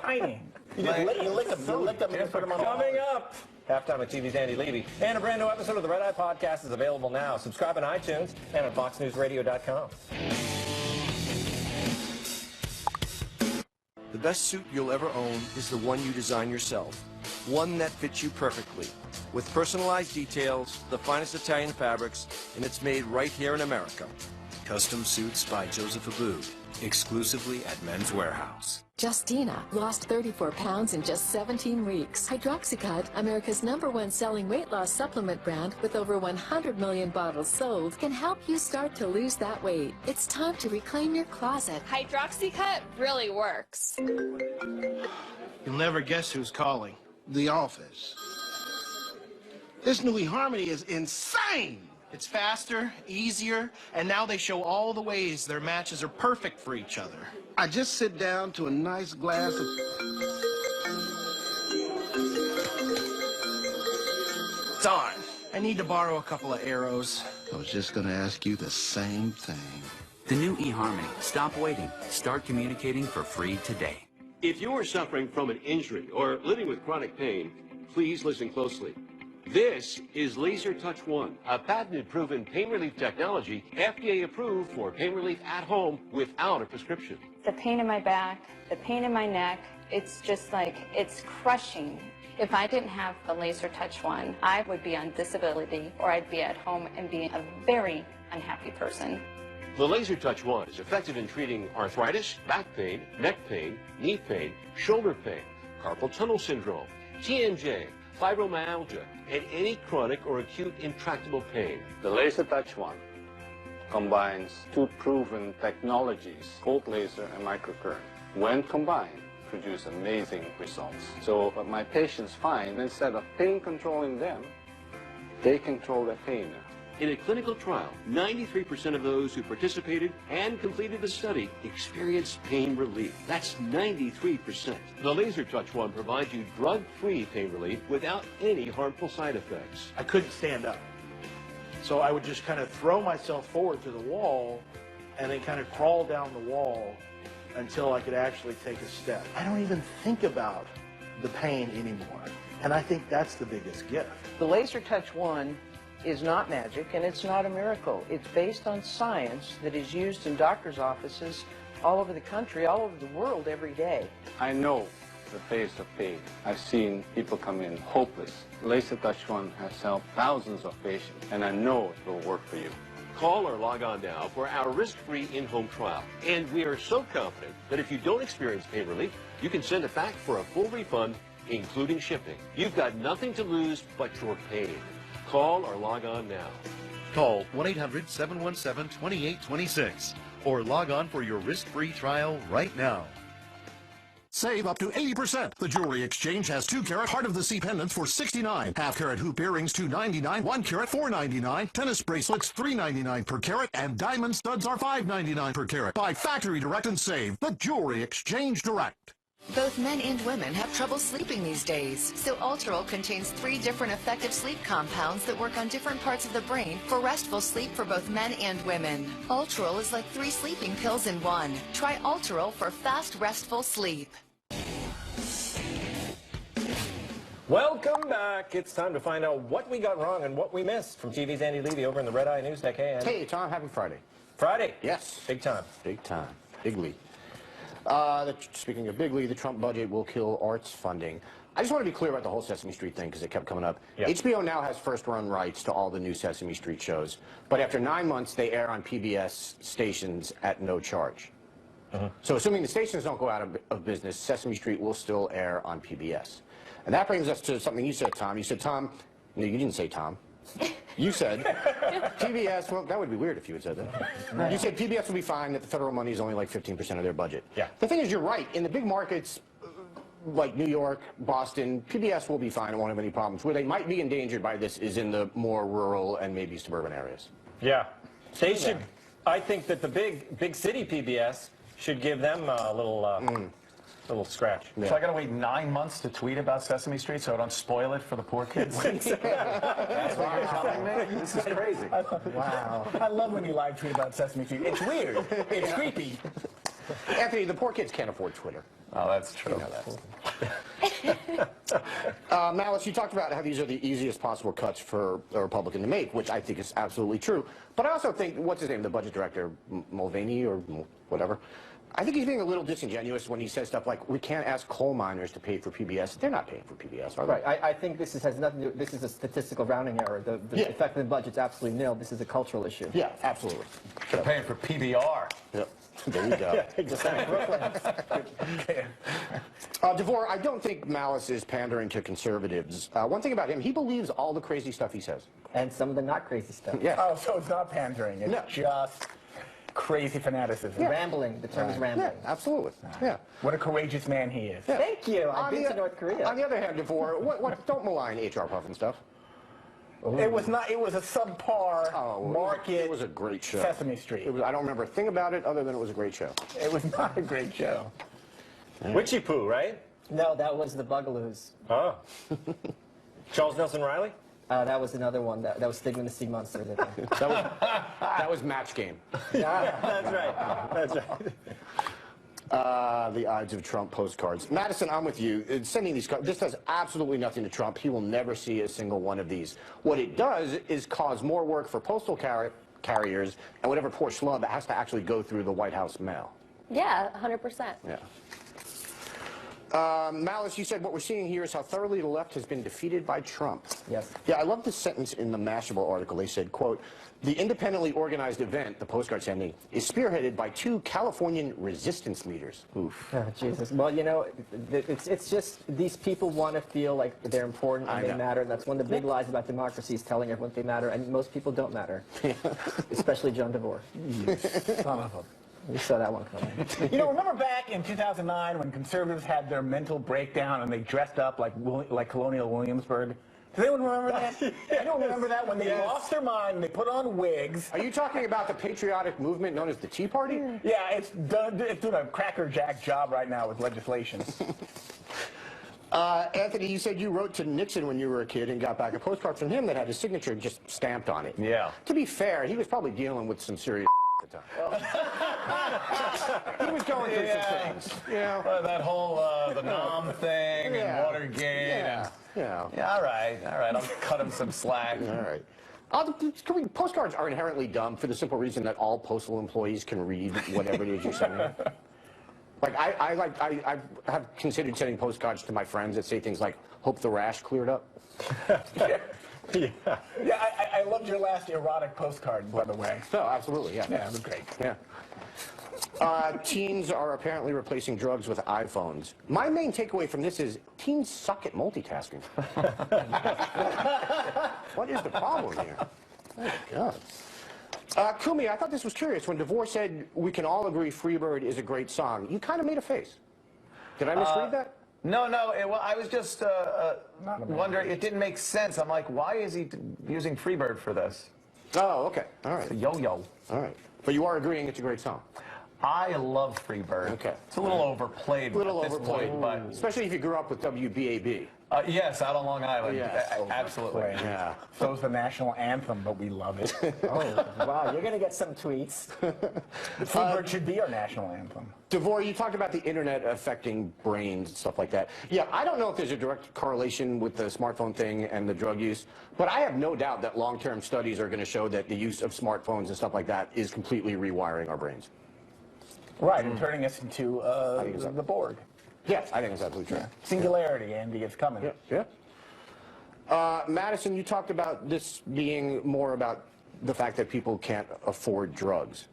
Tiny. You lick them and put them on. Coming up, halftime with TV's Andy Levy. And a brand new episode of the Red Eye Podcast is available now. Subscribe on iTunes and on FoxNewsRadio.com. The best suit you'll ever own is the one you design yourself. One that fits you perfectly. With personalized details, the finest Italian fabrics, and it's made right here in America. Custom suits by Joseph Abboud, exclusively at Men's Warehouse. Justina lost 34 pounds in just 17 weeks. Hydroxycut, America's #1 selling weight loss supplement brand with over 100 million bottles sold, can help you start to lose that weight. It's time to reclaim your closet. Hydroxycut really works. You'll never guess who's calling. The office. This new eHarmony is insane! It's faster, easier, and now they show all the ways their matches are perfect for each other. I just sit down to a nice glass of... Darn, I need to borrow a couple of arrows. I was just gonna ask you the same thing. The new eHarmony. Stop waiting. Start communicating for free today. If you are suffering from an injury or living with chronic pain, please listen closely. This is Laser Touch One, a patented proven pain relief technology, FDA approved for pain relief at home without a prescription. The pain in my back, the pain in my neck, it's just like, it's crushing. If I didn't have the Laser Touch One, I would be on disability or I'd be at home and be a very unhappy person. The Laser Touch One is effective in treating arthritis, back pain, neck pain, knee pain, shoulder pain, carpal tunnel syndrome, TMJ, fibromyalgia, and any chronic or acute intractable pain. The Laser Touch One combines two proven technologies, cold laser and microcurrent. When combined, produce amazing results. So what my patients find, instead of pain controlling them, they control their pain now. In a clinical trial, 93% of those who participated and completed the study experienced pain relief. That's 93%. The Laser Touch One provides you drug-free pain relief without any harmful side effects. I couldn't stand up. So I would just kind of throw myself forward to the wall and then kind of crawl down the wall until I could actually take a step. I don't even think about the pain anymore. And I think that's the biggest gift. The Laser Touch One is not magic and it's not a miracle. It's based on science that is used in doctors' offices all over the country, all over the world every day. I know the face of pain. I've seen people come in hopeless. Laser Touch One has helped thousands of patients, and I know it will work for you. Call or log on now for our risk-free in-home trial. And we are so confident that if you don't experience pain relief, you can send it back for a full refund, including shipping. You've got nothing to lose but your pain. Call or log on now. Call 1-800-717-2826 or log on for your risk-free trial right now. Save up to 80%. The Jewelry Exchange has 2-carat heart of the sea pendants for $69, half-carat hoop earrings $2.99, 1-carat $4.99, tennis bracelets $3.99 per carat, and diamond studs are $5.99 per carat. Buy factory direct and save. The Jewelry Exchange Direct. Both men and women have trouble sleeping these days, so Ultrol contains 3 different effective sleep compounds that work on different parts of the brain for restful sleep for both men and women. Ultrol is like 3 sleeping pills in one. Try Ultrol for fast, restful sleep. Welcome back. It's time to find out what we got wrong and what we missed from TV's Andy Levy over in the Red Eye News Deck. Hey, Andy. Hey, Tom, happy Friday. Friday? Yes. Big time. Big time. Big league. Speaking of big league, the Trump budget will kill arts funding. I just want to be clear about the whole Sesame Street thing because it kept coming up. Yeah. HBO now has first-run rights to all the new Sesame Street shows, but after 9 months, they air on PBS stations at no charge. So assuming the stations don't go out of business, Sesame Street will still air on PBS. And that brings us to something you said, Tom. You said, Tom, no, you didn't say Tom. You said PBS, well, that would be weird if you had said that. You said PBS will be fine, that the federal money is only like 15% of their budget. Yeah. The thing is, you're right. In the big markets like New York, Boston, PBS will be fine and won't have any problems. Where they might be endangered by this is in the more rural and maybe suburban areas. Yeah. They should, I think that the big city PBS should give them a little little scratch. Yeah. So I got to wait 9 months to tweet about Sesame Street so I don't spoil it for the poor kids? That's what you're telling me? This is crazy. Wow. I love when you live tweet about Sesame Street. It's weird. It's creepy. Anthony, the poor kids can't afford Twitter. Oh, that's true. You know that. Malice, you talked about how these are the easiest possible cuts for a Republican to make, which I think is absolutely true. But I also think, what's his name, the budget director, Mulvaney or whatever, I think he's being a little disingenuous when he says stuff like, we can't ask coal miners to pay for PBS. They're not paying for PBS, are they? Right. I think this has nothing to do, this is a statistical rounding error. The effect of the budget's absolutely nil. This is a cultural issue. Yeah, absolutely. They're paying for PBR. Yep. There you go. DeVore, I don't think Malice is pandering to conservatives. One thing about him, he believes all the crazy stuff he says. And some of the not crazy stuff. Yeah. Oh, so it's not pandering. It's just crazy fanaticism. Yeah. Rambling. The term is rambling. Yeah, absolutely. Yeah. What a courageous man he is. Yeah. Thank you. I've been to North Korea. On the other hand, DeVore, don't malign HR Puff and stuff. Ooh. It was not. It was a subpar market. It was a great show. Sesame Street. It was. I don't remember a thing about it other than it was a great show. It was not a great show. Witchy Poo, right? No, that was the Bugaloos. Oh. Charles Nelson Riley? That was another one. That was Stigma and the Sea Monsters, I think. that was Match Game. Yeah, that's right. That's right. The Ides of Trump postcards. Madison, I'm with you. Sending these cards, this does absolutely nothing to Trump. He will never see a single one of these. What it does is cause more work for postal carriers and whatever poor schlub has to actually go through the White House mail. Yeah, 100%. Yeah. Malice, you said what we're seeing here is how thoroughly the left has been defeated by Trump. Yes. Yeah, I love this sentence in the Mashable article. They said, quote, the independently organized event, the postcard sending, is spearheaded by 2 Californian resistance leaders. Oof. Oh, Jesus. Well, you know, it's just these people want to feel like they're important and they matter. That's one of the big lies about democracy, is telling everyone they matter, and most people don't matter, especially John DeVore. Son of a... We saw that one coming. You know, remember back in 2009 when conservatives had their mental breakdown and they dressed up like Colonial Williamsburg? Does anyone remember that? Anyone remember that when they lost their mind and they put on wigs? Are you talking about the patriotic movement known as the Tea Party? Yeah, it's doing a crackerjack job right now with legislation. Anthony, you said you wrote to Nixon when you were a kid and got back a postcard from him that had his signature just stamped on it. Yeah. To be fair, he was probably dealing with some serious at the time. He was going through some things. You know? That whole the Nom thing and Watergate. Yeah. All right. I'll cut him some slack. All right. Postcards are inherently dumb for the simple reason that all postal employees can read whatever it is you're sending. Like I have considered sending postcards to my friends that say things like, "Hope the rash cleared up." I loved your last erotic postcard, by the way. Oh, absolutely, yeah. Yeah, it was great. Yeah. Teens are apparently replacing drugs with iPhones. My main takeaway from this is teens suck at multitasking. What is the problem here? Oh, my God. Kumi, I thought this was curious. When DeVore said, we can all agree Freebird is a great song, you kind of made a face. Did I misread that? No. Well, I was just wondering. It didn't make sense. I'm like, why is he using Freebird for this? Oh, okay. All right. It's a yo-yo. All right. But you are agreeing it's a great song. I love Freebird. Okay. It's a little overplayed. A little at this overplayed, point, but especially if you grew up with WBAB. Yes, out on Long Island. Yes. Absolutely. Yeah. So it's the national anthem, but we love it. Oh, wow, you're going to get some tweets. The Freebird should be our national anthem. DeVore, you talked about the internet affecting brains and stuff like that. Yeah, I don't know if there's a direct correlation with the smartphone thing and the drug use, but I have no doubt that long-term studies are going to show that the use of smartphones and stuff like that is completely rewiring our brains. Right, and turning us into the Borg. Yes, I think it's absolutely true. Singularity, Andy, it's coming. Yeah. Madison, you talked about this being more about the fact that people can't afford drugs.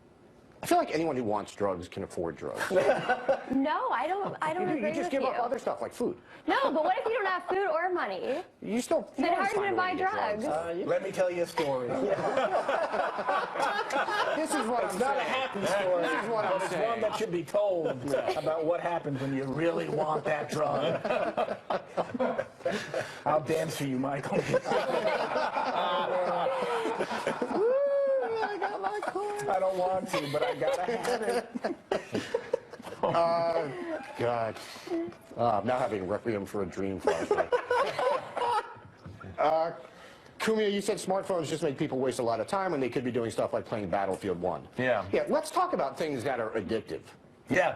I feel like anyone who wants drugs can afford drugs. No, I don't agree with you just give up other stuff like food. No, but what if you don't have food or money? You still. Then how are you going to buy drugs? Let me tell you a story. This is what it's not a happy story. This is what I'm It's saying. one that should be told about what happens when you really want that drug. I'll dance for you, Michael. I don't want to, but I gotta have it. God. I'm now having Requiem for a Dream flashback. Kumia, you said smartphones just make people waste a lot of time when they could be doing stuff like playing Battlefield 1. Yeah. Yeah, let's talk about things that are addictive. Yeah.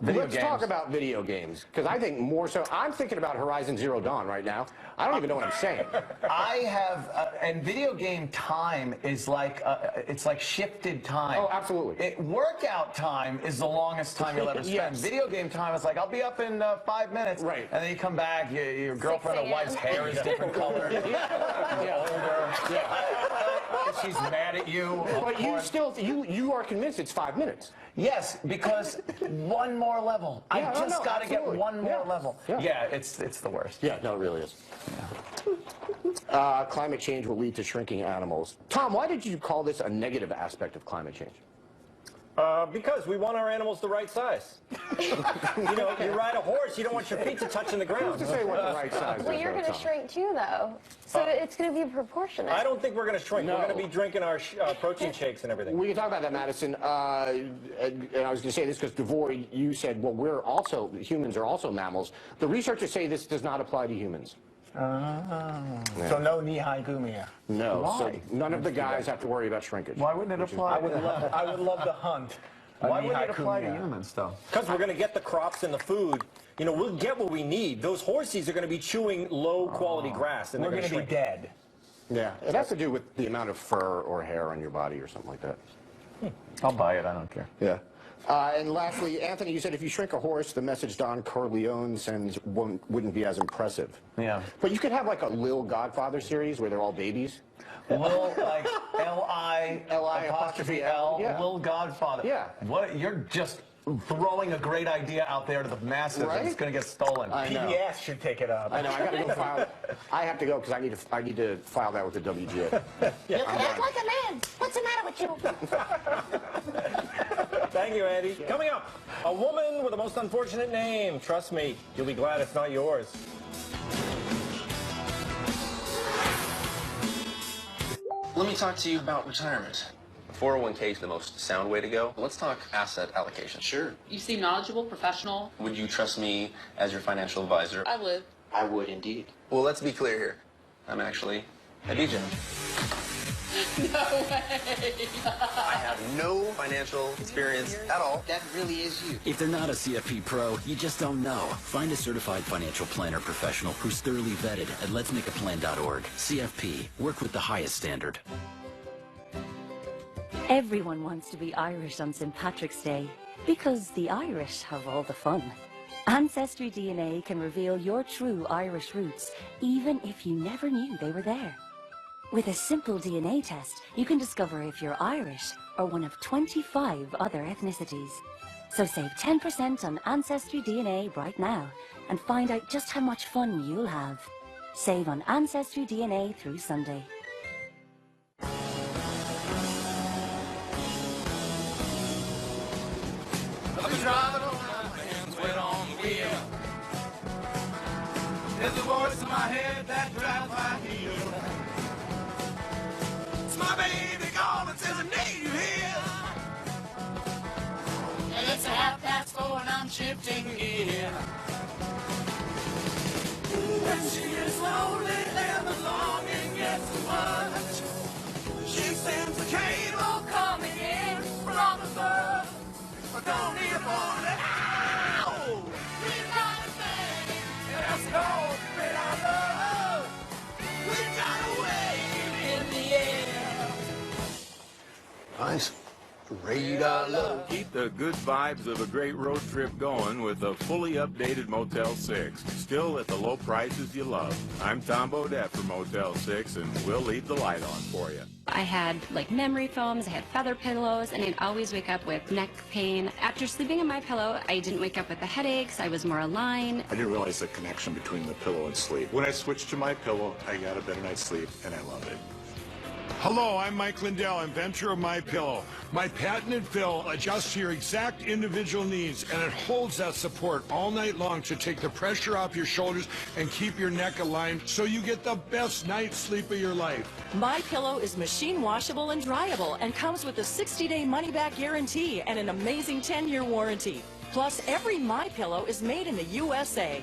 Let's talk about video games, because I think more so. I'm thinking about Horizon Zero Dawn right now. I don't even know what I'm saying. I have, and video game time is like, it's like shifted time. Oh, absolutely. Workout time is the longest time you'll ever spend. Yes. Video game time is like, I'll be up in 5 minutes. Right. And then you come back, your girlfriend or wife's hair is different color. You're older. She's mad at you. But you still, you are convinced it's 5 minutes. Yes, because one more level. Yeah, I just got to get one more level. Yeah. Yeah, it's the worst. Yeah, no, it really is. Climate change will lead to shrinking animals. Tom, why did you call this a negative aspect of climate change? Because we want our animals the right size. You know, you ride a horse, you don't want your feet to touch in the ground. Who's to say what the right size is? Well, you're going to shrink too, though. So it's going to be proportionate. I don't think we're going to shrink. No. We're going to be drinking our protein shakes and everything. We can talk about that, Madison. And I was going to say this because DeVore, you said, well, humans are also mammals. The researchers say this does not apply to humans. So no knee-high Gumia. No. Why? So none of the guys have to worry about shrinkage. Why wouldn't it apply? I would love to hunt. Why wouldn't it apply to humans, though? Because we're going to get the crops and the food. You know, we'll get what we need. Those horses are going to be chewing low-quality grass, and We're they're going to be dead. Yeah, it has to do with the amount of fur or hair on your body or something like that. I'll buy it. I don't care. Yeah. And lastly, Anthony, you said if you shrink a horse, the message Don Corleone sends wouldn't be as impressive. Yeah. But you could have like a Lil Godfather series where they're all babies. Lil, like L-I-L, yeah. Lil Godfather. Yeah. What? You're just throwing a great idea out there to the masses, Right? and it's going to get stolen. I know. PBS should take it up. I know. I got to go file. I have to go because I need to file that with the WGA. You act like a man. What's the matter with you? Thank you, Andy. Coming up, a woman with the most unfortunate name. Trust me, you'll be glad it's not yours. Let me talk to you about retirement. 401k is the most sound way to go. Let's talk asset allocation. Sure. You seem knowledgeable, professional. Would you trust me as your financial advisor? I would. I would indeed. Well, let's be clear here. I'm actually a DJ. No way. I have no financial experience at all. That really is you. If they're not a CFP pro, you just don't know. Find a certified financial planner professional who's thoroughly vetted at letsmakeaplan.org. CFP. Work with the highest standard. Everyone wants to be Irish on St. Patrick's Day because the Irish have all the fun. Ancestry DNA can reveal your true Irish roots, even if you never knew they were there. With a simple DNA test, you can discover if you're Irish or one of 25 other ethnicities. So save 10% on Ancestry DNA right now and find out just how much fun you'll have. Save on Ancestry DNA through Sunday. Driving around, hands wet on the wheel. There's a voice in my head that drives my heel. It's my baby calling, says I need you here. And it's 4:30 and I'm shifting gear. When she is lonely and the longing gets too much, she sends a cable coming in from above. But don't need a morning. Ow! We got a thing, and that's called great our love. We got a wave in the air. Nice. Radar love. Keep the good vibes of a great road trip going with a fully updated Motel 6. Still at the low prices you love. I'm Tom Bodette from Motel 6, and we'll leave the light on for you. I had like memory foams, I had feather pillows, and I'd always wake up with neck pain. After sleeping on my pillow, I didn't wake up with the headaches, I was more aligned. I didn't realize the connection between the pillow and sleep. When I switched to my pillow, I got a better night's sleep, and I love it. Hello, I'm Mike Lindell, inventor of MyPillow. My patented fill adjusts to your exact individual needs, and it holds that support all night long to take the pressure off your shoulders and keep your neck aligned so you get the best night's sleep of your life. MyPillow is machine washable and dryable and comes with a 60-day money-back guarantee and an amazing 10-year warranty. Plus, every MyPillow is made in the USA.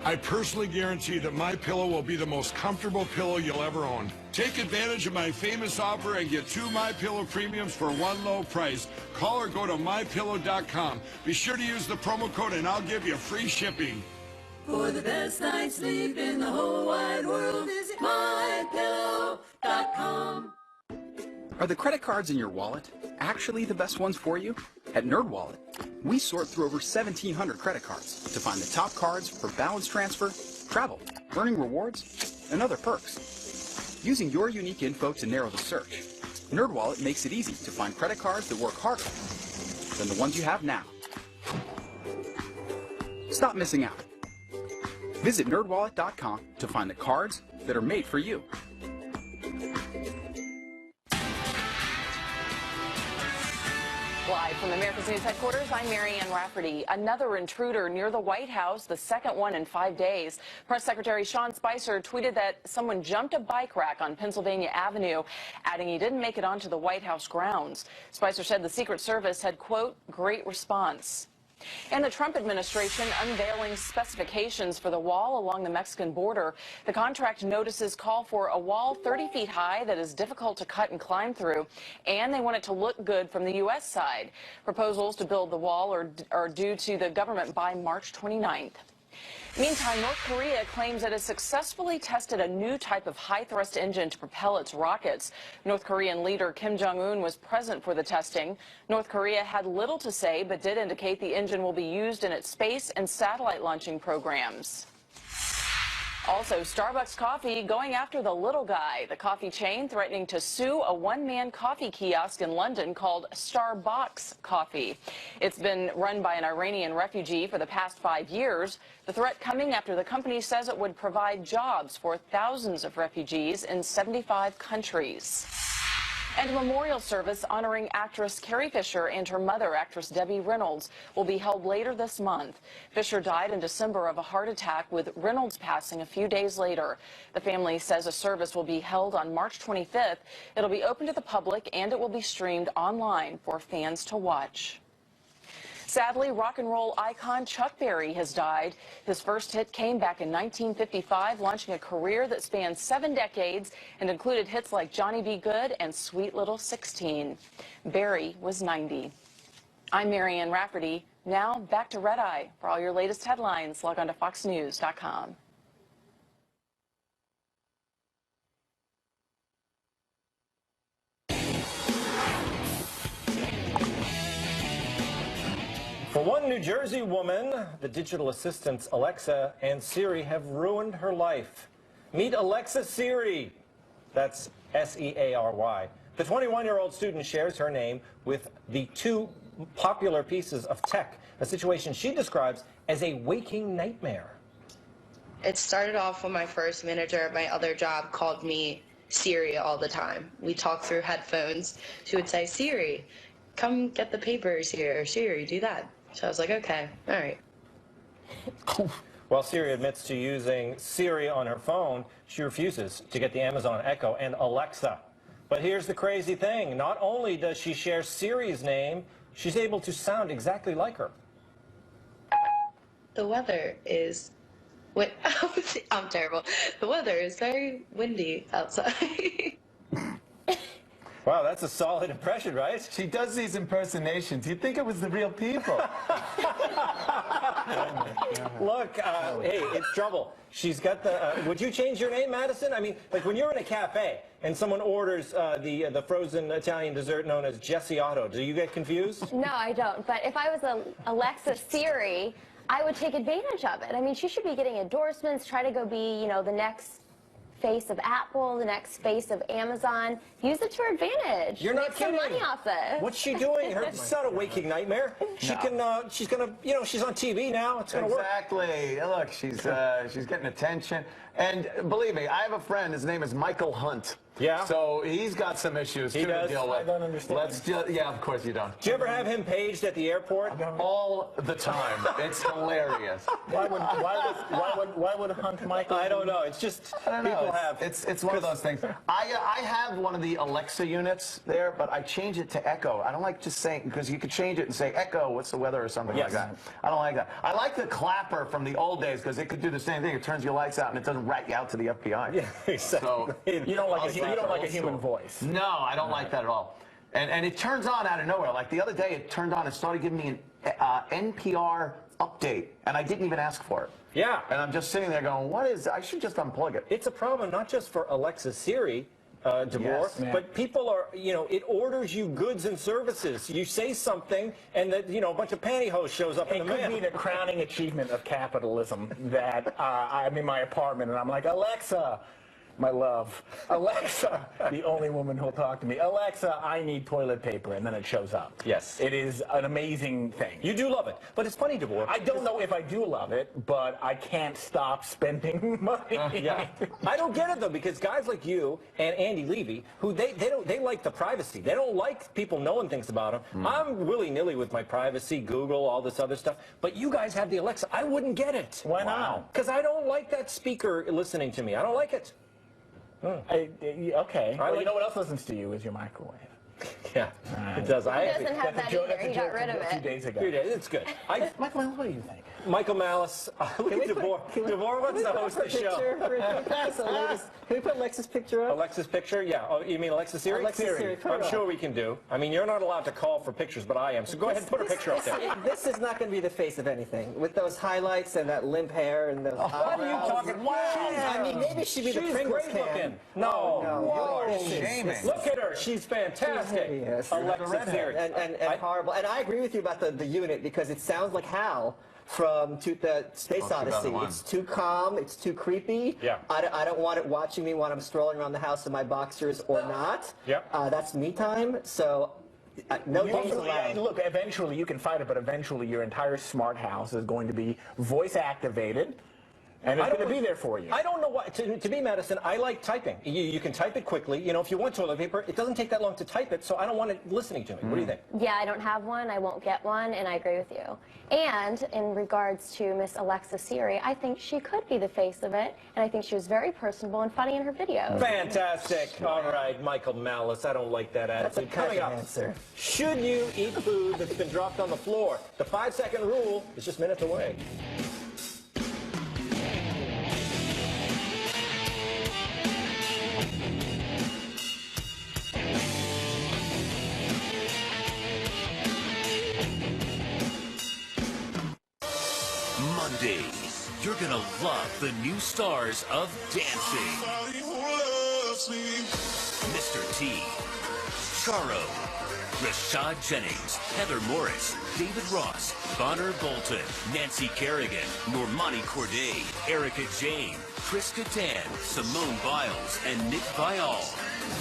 I personally guarantee that MyPillow will be the most comfortable pillow you'll ever own. Take advantage of my famous offer and get 2 MyPillow premiums for one low price. Call or go to MyPillow.com. Be sure to use the promo code and I'll give you free shipping. For the best night's sleep in the whole wide world, visit MyPillow.com. Are the credit cards in your wallet actually the best ones for you? At NerdWallet, we sort through over 1,700 credit cards to find the top cards for balance transfer, travel, earning rewards, and other perks. Using your unique info to narrow the search, NerdWallet makes it easy to find credit cards that work harder than the ones you have now. Stop missing out. Visit NerdWallet.com to find the cards that are made for you. Live from America's News Headquarters, I'm Marianne Rafferty. Another intruder near the White House, the second one in 5 days. Press Secretary Sean Spicer tweeted that someone jumped a bike rack on Pennsylvania Avenue, adding he didn't make it onto the White House grounds. Spicer said the Secret Service had, quote, great response. And the Trump administration unveiling specifications for the wall along the Mexican border. The contract notices call for a wall 30 feet high that is difficult to cut and climb through, and they want it to look good from the U.S. side. Proposals to build the wall are due to the government by March 29th. Meantime, North Korea claims it has successfully tested a new type of high-thrust engine to propel its rockets. North Korean leader Kim Jong-un was present for the testing. North Korea had little to say, but did indicate the engine will be used in its space and satellite launching programs. Also, Starbucks Coffee going after the little guy. The coffee chain threatening to sue a one-man coffee kiosk in London called Starbucks Coffee. It's been run by an Iranian refugee for the past 5 years. The threat coming after the company says it would provide jobs for thousands of refugees in 75 countries. And a memorial service honoring actress Carrie Fisher and her mother, actress Debbie Reynolds, will be held later this month. Fisher died in December of a heart attack, with Reynolds passing a few days later. The family says a service will be held on March 25th. It'll be open to the public, and it will be streamed online for fans to watch. Sadly, rock and roll icon Chuck Berry has died. His first hit came back in 1955, launching a career that spanned 7 decades and included hits like Johnny B. Good and Sweet Little 16. Berry was 90. I'm Marianne Rafferty. Now back to Red Eye. For all your latest headlines, log on to foxnews.com. For one New Jersey woman, the digital assistants Alexa and Siri have ruined her life. Meet Alexa Siri. That's S-E-A-R-Y. The 21-year-old student shares her name with the 2 popular pieces of tech, a situation she describes as a waking nightmare. It started off when my first manager at my other job called me Siri all the time. We talked through headphones. She would say, Siri, come get the papers here. Siri, do that. So I was like, okay, all right. While Siri admits to using Siri on her phone, she refuses to get the Amazon Echo and Alexa. But here's the crazy thing. Not only does she share Siri's name, she's able to sound exactly like her. The weather is... Wait, I'm terrible. The weather is very windy outside. Wow, that's a solid impression, right? She does these impersonations. You'd think it was the real people. Look, hey, it's trouble. She's got the, would you change your name, Madison? I mean, like when you're in a cafe and someone orders the frozen Italian dessert known as Gessiotto, do you get confused? No, I don't. But if I was a Alexa Siri, I would take advantage of it. I mean, she should be getting endorsements, try to go be, you know, the next face of Apple, the next face of Amazon. Use it to her advantage. You're not Make some kidding. money off it. What's she doing? It's not a waking nightmare. She can. She's gonna. You know, she's on TV now. It's gonna work. Exactly. Look, she's getting attention. And believe me, I have a friend. His name is Michael Hunt. Yeah. So he's got some issues too to deal with. I don't understand. Let's just. Yeah, of course you don't. Do you ever have him paged at the airport? All the time. It's hilarious. Why would Hunt Michael? I don't know. It's just people have. It's one of those things. I have one of the Alexa units there, but I change it to Echo. I don't like just saying, because you could change it and say Echo, what's the weather or something like that. I don't like that. I like the clapper from the old days because it could do the same thing. It turns your lights out and it doesn't rat you out to the FBI. Yeah, exactly. So you don't like a human voice. No, I don't like that at all. And it turns on out of nowhere. Like the other day, it turned on and started giving me an NPR update, and I didn't even ask for it. Yeah. And I'm just sitting there going, what is, I should just unplug it. It's a problem not just for Alexa Siri, DeVore, but people are, you know, it orders you goods and services. You say something, and that, you know, a bunch of pantyhose shows up in the mail. It could be the crowning achievement of capitalism that I'm in my apartment and I'm like, Alexa, my love, Alexa, the only woman who'll talk to me. Alexa, I need toilet paper, and then it shows up. Yes. It is an amazing thing. You do love it, but it's funny, DeVore. I don't know if I do love it, but I can't stop spending money. Yeah. I don't get it though, because guys like you and Andy Levy, who they like the privacy. They don't like people knowing things about them. I'm willy-nilly with my privacy, Google, all this other stuff. But you guys have the Alexa. I wouldn't get it. Why not? Because I don't like that speaker listening to me. I don't like it. Okay. Well, you know what else listens to you is your microwave. Yeah, it does. He doesn't have that either. He got rid of A few it. days ago. It's good. Michael, what do you think? Michael Malice. Look at DeVore. DeVore wants to host the show. Can we put Alexa's picture up? Alexa's picture? Yeah. Oh, you mean Alexa Siri? Alexa Siri. I'm sure we can do. I mean, you're not allowed to call for pictures, but I am. So go ahead and put a picture up there. This is not going to be the face of anything. With those highlights and that limp hair and those eyebrows. What are you talking? Wow. I mean, maybe she'd be the She's Pringles great can. looking. No. Whoa. Shaming. Look at her. She's fantastic. Yes. Alexa Siri. And horrible. And I agree with you about the unit because it sounds like Hal from the Space Odyssey. It's too calm. It's too creepy. Yeah. I don't want it watching me when I'm strolling around the house in my boxers or not. Yep. That's me time. So no games allowed. Look, eventually you can fight it, but eventually your entire smart house is going to be voice activated. And it's going to be there for you. I don't know why. To be Madison, I like typing. You can type it quickly. You know, if you want toilet paper, it doesn't take that long to type it, so I don't want it listening to me. What do you think? Yeah, I don't have one. I won't get one, and I agree with you. And in regards to Miss Alexa Siri, I think she could be the face of it, and I think she was very personable and funny in her videos. Fantastic. All right, Michael Malice. I don't like that attitude. That's a Coming up, answer. should you eat food that's been dropped on the floor? The 5-second rule is just minutes away. Monday, you're gonna love the new stars of dancing. Mr. T, Charo, Rashad Jennings, Heather Morris, David Ross, Bonner Bolton, Nancy Kerrigan, Normani Corday, Erica Jane, Chris Kattan, Simone Biles, and Nick Viall.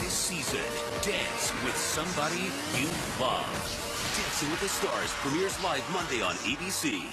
This season, dance with somebody you love. Dancing with the Stars premieres live Monday on ABC.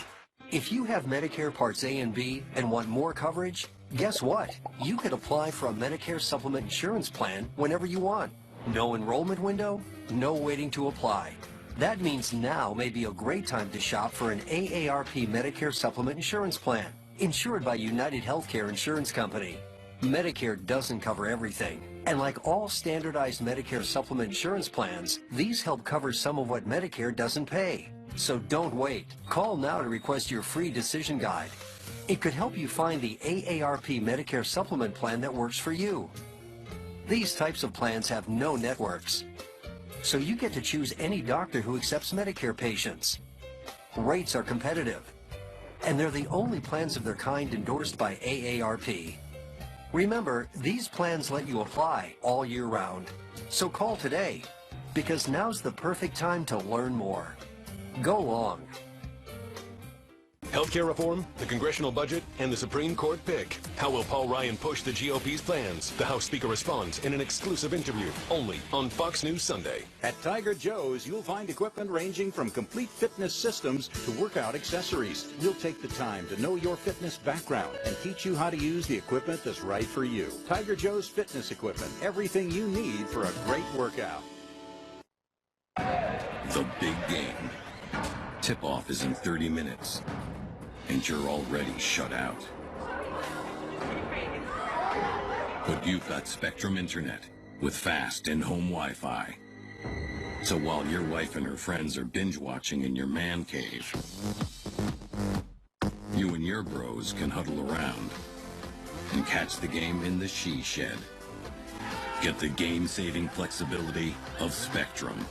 If you have Medicare Parts A and B and want more coverage, guess what? You could apply for a Medicare Supplement Insurance Plan whenever you want. No enrollment window, no waiting to apply. That means now may be a great time to shop for an AARP Medicare Supplement Insurance Plan, insured by United Healthcare Insurance Company. Medicare doesn't cover everything, and like all standardized Medicare Supplement Insurance Plans, these help cover some of what Medicare doesn't pay. So don't wait. Call now to request your free decision guide. It could help you find the AARP Medicare Supplement Plan that works for you. These types of plans have no networks, so you get to choose any doctor who accepts Medicare patients. Rates are competitive, and they're the only plans of their kind endorsed by AARP. Remember, these plans let you apply all year round. So call today, because now's the perfect time to learn more. Go long. Healthcare reform, the congressional budget, and the Supreme Court pick. How will Paul Ryan push the GOP's plans? The House Speaker responds in an exclusive interview, only on Fox News Sunday. At Tiger Joe's, you'll find equipment ranging from complete fitness systems to workout accessories. We'll take the time to know your fitness background and teach you how to use the equipment that's right for you. Tiger Joe's Fitness Equipment, everything you need for a great workout. The big game. Tip-off is in 30 minutes, and you're already shut out. But you've got Spectrum Internet with fast in-home Wi-Fi. So while your wife and her friends are binge-watching in your man cave, you and your bros can huddle around and catch the game in the she shed. Get the game-saving flexibility of Spectrum.